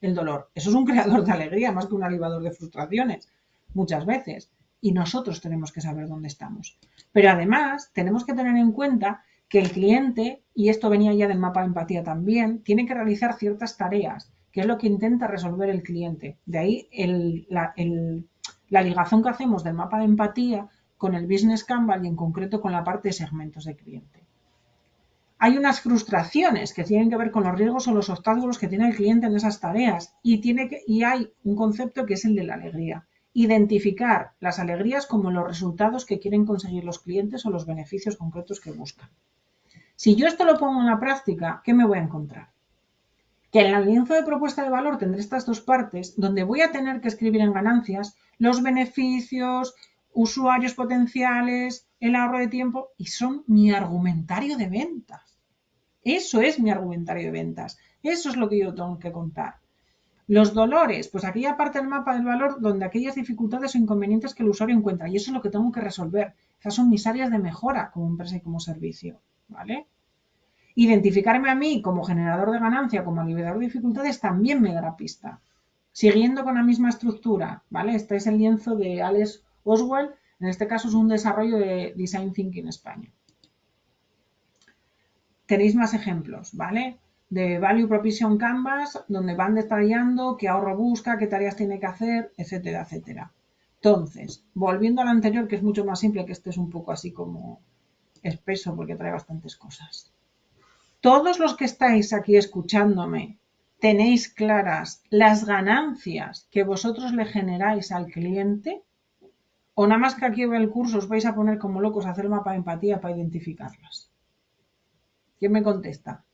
el dolor. Eso es un creador de alegría más que un aliviador de frustraciones, muchas veces. Y nosotros tenemos que saber dónde estamos. Pero además tenemos que tener en cuenta que el cliente, y esto venía ya del mapa de empatía también, tiene que realizar ciertas tareas, que es lo que intenta resolver el cliente. De ahí la ligazón que hacemos del mapa de empatía con el Business Canva y en concreto con la parte de segmentos de cliente. Hay unas frustraciones que tienen que ver con los riesgos o los obstáculos que tiene el cliente en esas tareas y hay un concepto que es el de la alegría. Identificar las alegrías como los resultados que quieren conseguir los clientes o los beneficios concretos que buscan. Si yo esto lo pongo en la práctica, ¿qué me voy a encontrar? Que en el lienzo de propuesta de valor tendré estas dos partes donde voy a tener que escribir en ganancias los beneficios, usuarios potenciales, el ahorro de tiempo y son mi argumentario de ventas. Eso es mi argumentario de ventas. Eso es lo que yo tengo que contar. Los dolores, pues aquella parte del mapa del valor donde aquellas dificultades o inconvenientes que el usuario encuentra y eso es lo que tengo que resolver. Esas son mis áreas de mejora como empresa y como servicio, ¿vale? Identificarme a mí como generador de ganancia, como aliviador de dificultades, también me dará pista. Siguiendo con la misma estructura, ¿vale? Este es el lienzo de Alex Oswald, en este caso es un desarrollo de Design Thinking España. Tenéis más ejemplos, ¿vale? De Value Proposition Canvas, donde van detallando qué ahorro busca, qué tareas tiene que hacer, etcétera, etcétera. Entonces, volviendo al anterior, que es mucho más simple, que este es un poco así como espeso porque trae bastantes cosas. Todos los que estáis aquí escuchándome, ¿tenéis claras las ganancias que vosotros le generáis al cliente? ¿O nada más que aquí en el curso os vais a poner como locos a hacer el mapa de empatía para identificarlas? ¿Quién me contesta?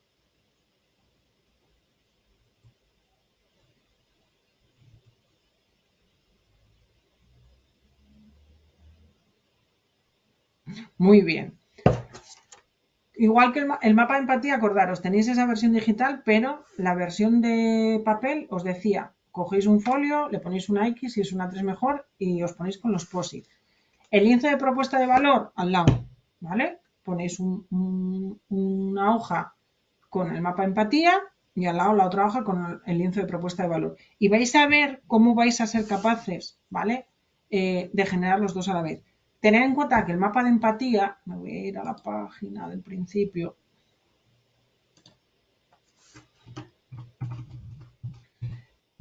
Muy bien. Igual que el mapa de empatía, acordaros, tenéis esa versión digital, pero la versión de papel os decía, cogéis un folio, le ponéis una X, si es una 3 mejor, y os ponéis con los POSIT. El lienzo de propuesta de valor al lado, ¿vale? Ponéis una hoja con el mapa de empatía y al lado la otra hoja con el lienzo de propuesta de valor. Y vais a ver cómo vais a ser capaces, ¿vale? De generar los dos a la vez. Tener en cuenta que el mapa de empatía, me voy a ir a la página del principio.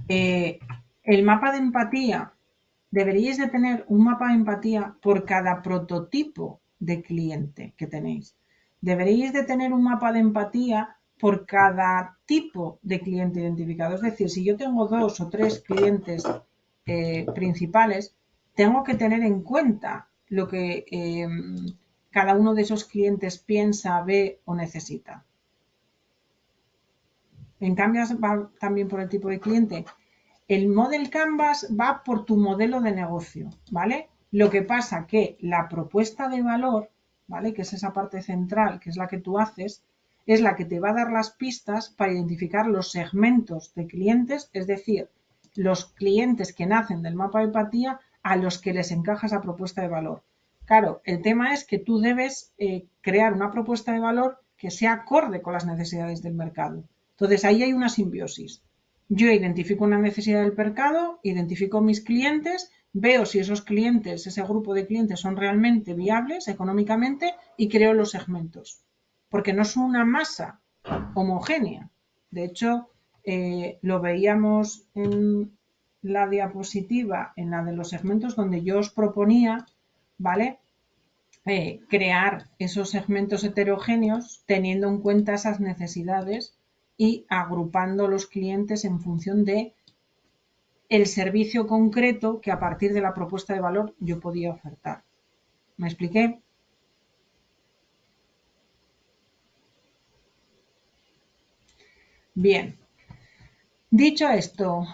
El mapa de empatía, deberíais de tener un mapa de empatía por cada prototipo de cliente que tenéis. Deberíais de tener un mapa de empatía por cada tipo de cliente identificado. Es decir, si yo tengo 2 o 3 clientes principales, tengo que tener en cuenta lo que cada uno de esos clientes piensa, ve o necesita. En cambio, va también por el tipo de cliente. El Model Canvas va por tu modelo de negocio, ¿vale? Lo que pasa que la propuesta de valor, ¿vale? Que es esa parte central, que es la que tú haces, es la que te va a dar las pistas para identificar los segmentos de clientes, es decir, los clientes que nacen del mapa de empatía a los que les encaja esa propuesta de valor. Claro, el tema es que tú debes crear una propuesta de valor que sea acorde con las necesidades del mercado. Entonces, ahí hay una simbiosis. Yo identifico una necesidad del mercado, identifico mis clientes, veo si esos clientes, ese grupo de clientes son realmente viables económicamente y creo los segmentos. Porque no es una masa homogénea. De hecho, lo veíamos en la diapositiva, en la de los segmentos, donde yo os proponía, ¿vale? Crear esos segmentos heterogéneos teniendo en cuenta esas necesidades y agrupando los clientes en función de el servicio concreto que a partir de la propuesta de valor yo podía ofertar. ¿Me expliqué? Bien. Dicho esto,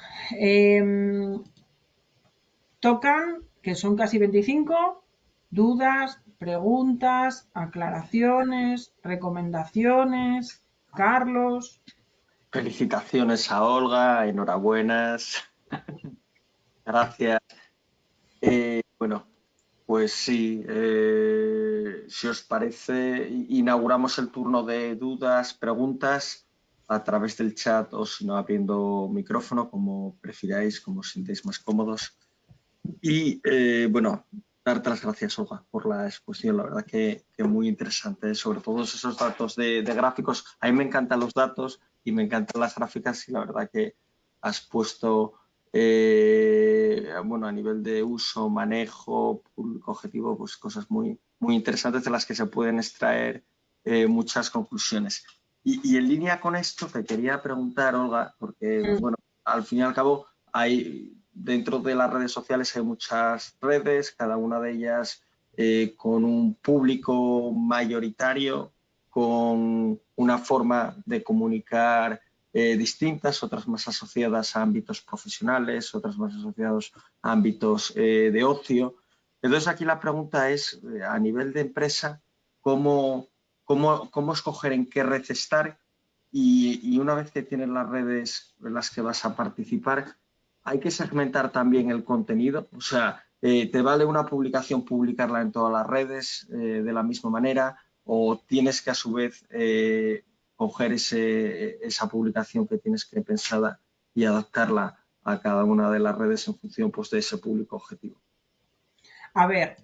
tocan, que son casi 25, dudas, preguntas, aclaraciones, recomendaciones. Carlos. Felicitaciones a Olga, enhorabuenas. Gracias. Bueno, pues sí, si os parece, inauguramos el turno de dudas, preguntas a través del chat o si no abriendo micrófono, como prefiráis, como os sintáis más cómodos. Y bueno, darte las gracias, Olga, por la exposición, la verdad que muy interesante, sobre todos esos datos de gráficos. A mí me encantan los datos y me encantan las gráficas y la verdad que has puesto, bueno, a nivel de uso, manejo, público objetivo, pues cosas muy interesantes de las que se pueden extraer muchas conclusiones. Y en línea con esto te quería preguntar, Olga, porque, bueno, al fin y al cabo hay... Dentro de las redes sociales hay muchas redes, cada una de ellas con un público mayoritario, con una forma de comunicar distintas, otras más asociadas a ámbitos profesionales, otras más asociadas a ámbitos de ocio. Entonces aquí la pregunta es, a nivel de empresa, ¿cómo escoger en qué red estar? Y una vez que tienes las redes en las que vas a participar, hay que segmentar también el contenido. O sea, ¿te vale una publicación publicarla en todas las redes de la misma manera? ¿O tienes que a su vez coger esa publicación que tienes que pensada y adaptarla a cada una de las redes en función pues, de ese público objetivo? A ver,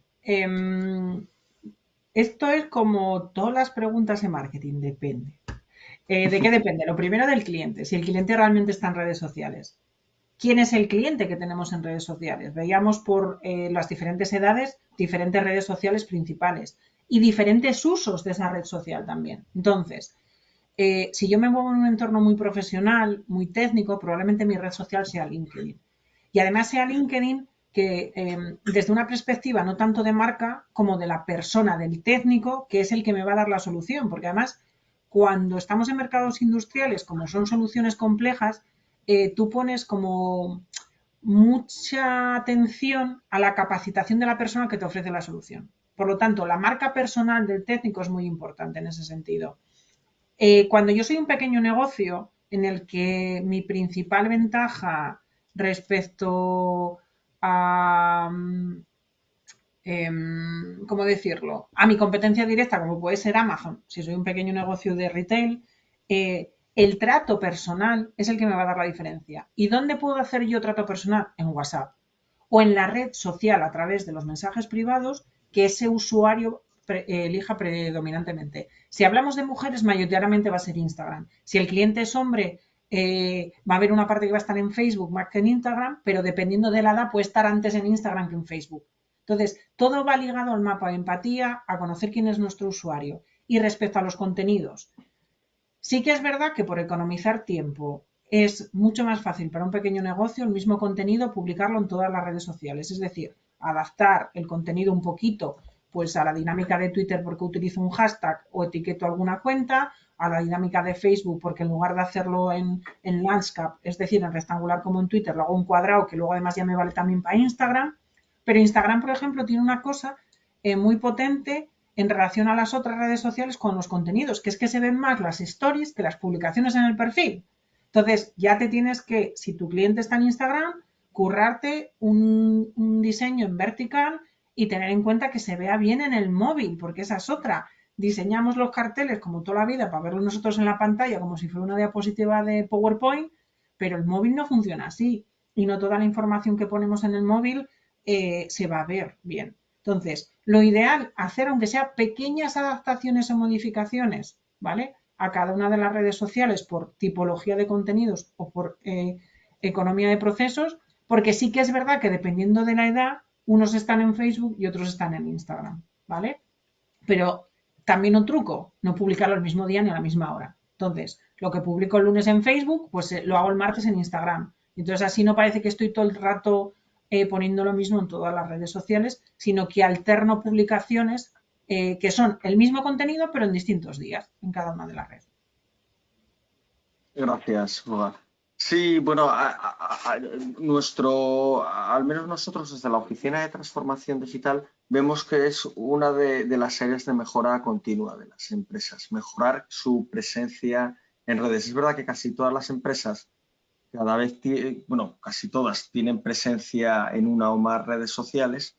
esto es como todas las preguntas en marketing, depende. ¿De qué depende? Lo primero del cliente, si el cliente realmente está en redes sociales. ¿Quién es el cliente que tenemos en redes sociales? Veíamos por las diferentes edades, diferentes redes sociales principales y diferentes usos de esa red social también. Entonces, si yo me muevo en un entorno muy profesional, muy técnico, probablemente mi red social sea LinkedIn. Y además sea LinkedIn que desde una perspectiva no tanto de marca como de la persona, del técnico, que es el que me va a dar la solución. Porque además, cuando estamos en mercados industriales, como son soluciones complejas, tú pones como mucha atención a la capacitación de la persona que te ofrece la solución. Por lo tanto, la marca personal del técnico es muy importante en ese sentido. Cuando yo soy un pequeño negocio en el que mi principal ventaja respecto a, ¿cómo decirlo? A mi competencia directa, como puede ser Amazon, si soy un pequeño negocio de retail, el trato personal es el que me va a dar la diferencia. ¿Y dónde puedo hacer yo trato personal? En WhatsApp o en la red social a través de los mensajes privados que ese usuario elija predominantemente. Si hablamos de mujeres, mayoritariamente va a ser Instagram. Si el cliente es hombre, va a haber una parte que va a estar en Facebook más que en Instagram, pero dependiendo de la edad puede estar antes en Instagram que en Facebook. Entonces, todo va ligado al mapa de empatía, a conocer quién es nuestro usuario. Y respecto a los contenidos, sí que es verdad que por economizar tiempo es mucho más fácil para un pequeño negocio el mismo contenido publicarlo en todas las redes sociales. Es decir, adaptar el contenido un poquito pues a la dinámica de Twitter porque utilizo un hashtag o etiqueto alguna cuenta, a la dinámica de Facebook porque en lugar de hacerlo en landscape, es decir, en rectangular como en Twitter, lo hago en cuadrado que luego además ya me vale también para Instagram. Pero Instagram, por ejemplo, tiene una cosa muy potente en relación a las otras redes sociales con los contenidos, que es que se ven más las stories que las publicaciones en el perfil. Entonces, ya te tienes que, si tu cliente está en Instagram, currarte un diseño en vertical y tener en cuenta que se vea bien en el móvil, porque esa es otra. Diseñamos los carteles como toda la vida para verlos nosotros en la pantalla como si fuera una diapositiva de PowerPoint, pero el móvil no funciona así y no toda la información que ponemos en el móvil se va a ver bien. Entonces, lo ideal, hacer aunque sea pequeñas adaptaciones o modificaciones, ¿vale? A cada una de las redes sociales por tipología de contenidos o por economía de procesos, porque sí que es verdad que dependiendo de la edad, unos están en Facebook y otros están en Instagram, ¿vale? Pero también un truco, no publicarlo el mismo día ni a la misma hora. Entonces, lo que publico el lunes en Facebook, pues lo hago el martes en Instagram. Entonces, así no parece que estoy todo el rato poniendo lo mismo en todas las redes sociales, sino que alterno publicaciones que son el mismo contenido, pero en distintos días en cada una de las redes. Gracias, Olga. Sí, bueno, al menos nosotros desde la Oficina de Transformación Digital vemos que es una de las áreas de mejora continua de las empresas, mejorar su presencia en redes. Es verdad que casi todas las empresas cada vez, bueno, casi todas tienen presencia en una o más redes sociales,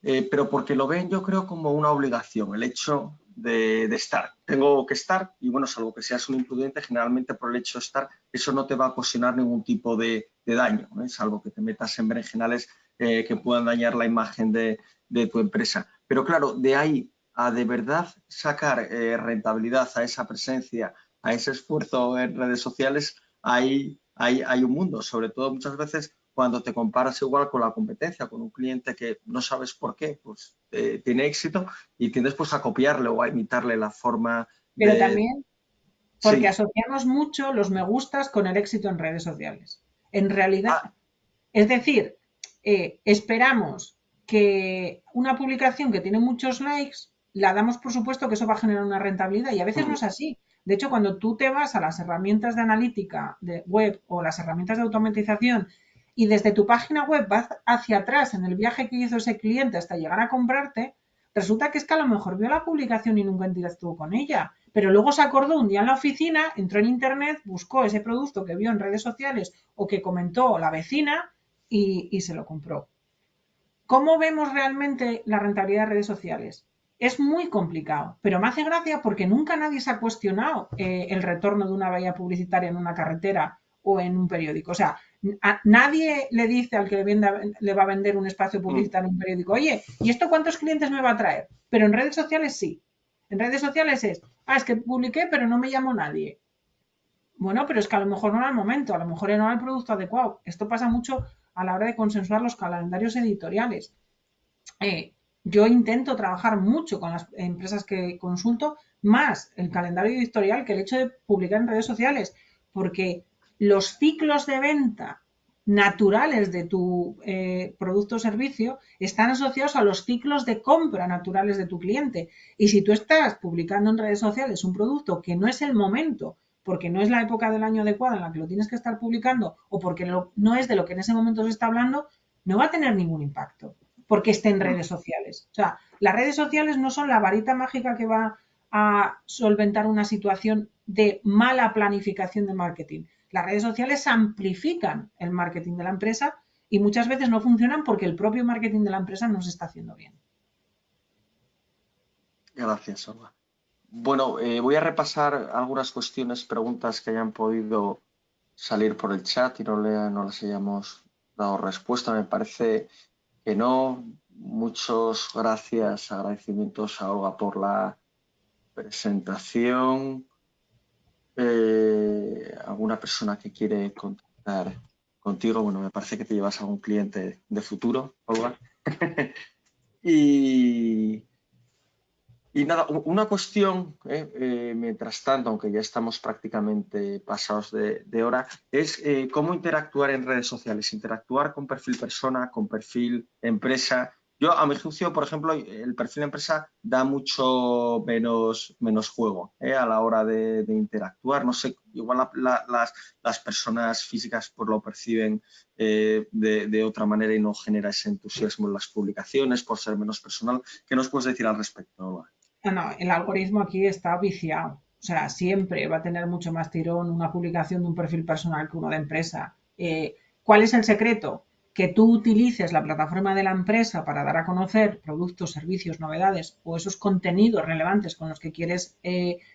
pero porque lo ven yo creo como una obligación, el hecho de estar. Tengo que estar y bueno, salvo que seas un imprudente, generalmente por el hecho de estar, eso no te va a ocasionar ningún tipo de daño, salvo que te metas en berenjenales que puedan dañar la imagen de tu empresa. Pero claro, de ahí a de verdad sacar rentabilidad a esa presencia, a ese esfuerzo en redes sociales, hay un mundo, sobre todo muchas veces cuando te comparas igual con la competencia, con un cliente que no sabes por qué, pues tiene éxito y tiendes pues a copiarle o a imitarle la forma Pero de... también porque Sí. asociamos mucho los me gustas con el éxito en redes sociales. En realidad, Ah, es decir, esperamos que una publicación que tiene muchos likes, la damos por supuesto que eso va a generar una rentabilidad y a veces no es así. De hecho, cuando tú te vas a las herramientas de analítica de web o las herramientas de automatización y desde tu página web vas hacia atrás en el viaje que hizo ese cliente hasta llegar a comprarte, resulta que es que a lo mejor vio la publicación y nunca interactuó con ella, pero luego se acordó un día en la oficina, entró en internet, buscó ese producto que vio en redes sociales o que comentó la vecina y se lo compró. ¿Cómo vemos realmente la rentabilidad de redes sociales? Es muy complicado, pero me hace gracia porque nunca nadie se ha cuestionado el retorno de una valla publicitaria en una carretera o en un periódico. O sea, nadie le dice al que le va a vender un espacio publicitario en un periódico, oye, ¿y esto cuántos clientes me va a traer? Pero en redes sociales sí. En redes sociales es que publiqué pero no me llamó nadie. Bueno, pero es que a lo mejor no era el momento, a lo mejor no era el producto adecuado. Esto pasa mucho a la hora de consensuar los calendarios editoriales. Yo intento trabajar mucho con las empresas que consulto, más el calendario editorial que el hecho de publicar en redes sociales, porque los ciclos de venta naturales de tu producto o servicio están asociados a los ciclos de compra naturales de tu cliente. Y si tú estás publicando en redes sociales un producto que no es el momento, porque no es la época del año adecuada en la que lo tienes que estar publicando o porque no es de lo que en ese momento se está hablando, no va a tener ningún impacto porque esté en redes sociales. O sea, las redes sociales no son la varita mágica que va a solventar una situación de mala planificación de marketing. Las redes sociales amplifican el marketing de la empresa y muchas veces no funcionan porque el propio marketing de la empresa no se está haciendo bien. gracias, Olga. Bueno, voy a repasar algunas cuestiones, preguntas que hayan podido salir por el chat y no les hayamos dado respuesta. Me parece que no. Muchas gracias, agradecimientos a Olga por la presentación. ¿Alguna persona que quiere contactar contigo? Bueno, me parece que te llevas a algún cliente de futuro, Olga. y, y nada, una cuestión, mientras tanto, aunque ya estamos prácticamente pasados de hora, es cómo interactuar en redes sociales, interactuar con perfil persona, con perfil empresa. Yo, a mi juicio, por ejemplo, el perfil empresa da mucho menos juego a la hora de interactuar. No sé, igual las personas físicas pues, lo perciben de otra manera y no genera ese entusiasmo en las publicaciones por ser menos personal. ¿Qué nos puedes decir al respecto? No, el algoritmo aquí está viciado. O sea, siempre va a tener mucho más tirón una publicación de un perfil personal que uno de empresa. ¿Cuál es el secreto? Que tú utilices la plataforma de la empresa para dar a conocer productos, servicios, novedades o esos contenidos relevantes con los que quieres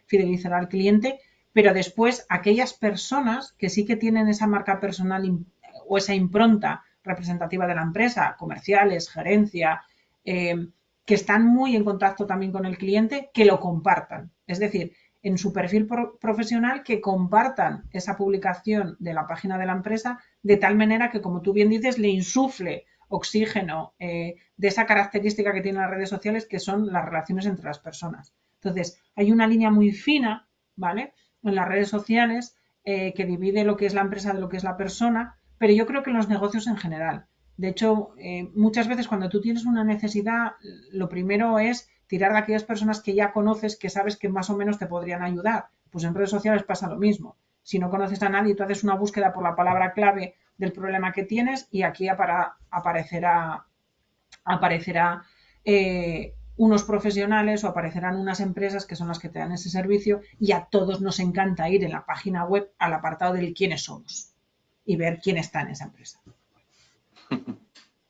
fidelizar al cliente, pero después aquellas personas que sí que tienen esa marca personal o esa impronta representativa de la empresa, comerciales, gerencia, que están muy en contacto también con el cliente, que lo compartan. Es decir, en su perfil profesional que compartan esa publicación de la página de la empresa de tal manera que, como tú bien dices, le insufle oxígeno de esa característica que tienen las redes sociales, que son las relaciones entre las personas. Entonces, hay una línea muy fina, ¿vale?, en las redes sociales que divide lo que es la empresa de lo que es la persona, pero yo creo que en los negocios en general. De hecho, muchas veces cuando tú tienes una necesidad, lo primero es tirar de aquellas personas que ya conoces, que sabes que más o menos te podrían ayudar. Pues en redes sociales pasa lo mismo. Si no conoces a nadie, tú haces una búsqueda por la palabra clave del problema que tienes y aquí aparecerá unos profesionales o aparecerán unas empresas que son las que te dan ese servicio, y a todos nos encanta ir en la página web al apartado del quiénes somos y ver quién está en esa empresa.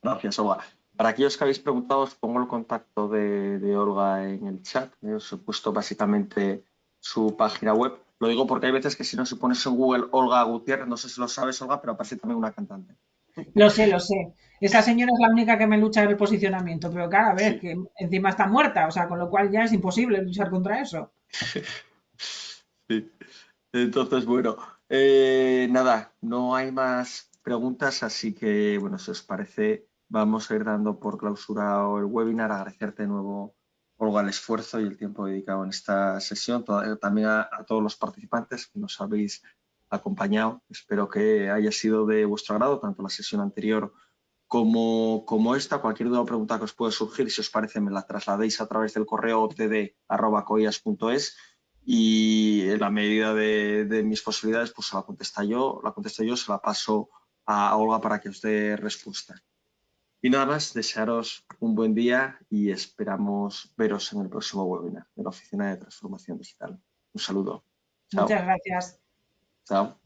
Gracias, Olga. Para aquellos que habéis preguntado, os pongo el contacto de Olga en el chat. Os he puesto básicamente su página web. Lo digo porque hay veces que si no se pones en Google Olga Gutiérrez, no sé si lo sabes, Olga, pero aparece también una cantante. Lo sé, lo sé. Esa señora es la única que me lucha en el posicionamiento, pero claro, a ver, Sí. que encima está muerta, o sea, con lo cual ya es imposible luchar contra eso. Sí. Entonces, bueno, nada, no hay más preguntas, así que, bueno, si os parece, vamos a ir dando por clausurado el webinar. Agradecerte de nuevo, Olga, el esfuerzo y el tiempo dedicado en esta sesión, también a todos los participantes que nos habéis acompañado. Espero que haya sido de vuestro agrado, tanto la sesión anterior como esta. Cualquier duda o pregunta que os pueda surgir, si os parece, me la trasladéis a través del correo otd@coias.es y en la medida de mis posibilidades, pues la contesto yo, se la paso a Olga para que os dé respuesta. Y nada más, desearos un buen día y esperamos veros en el próximo webinar de la Oficina de Transformación Digital. Un saludo. Chao. Muchas gracias. Chao.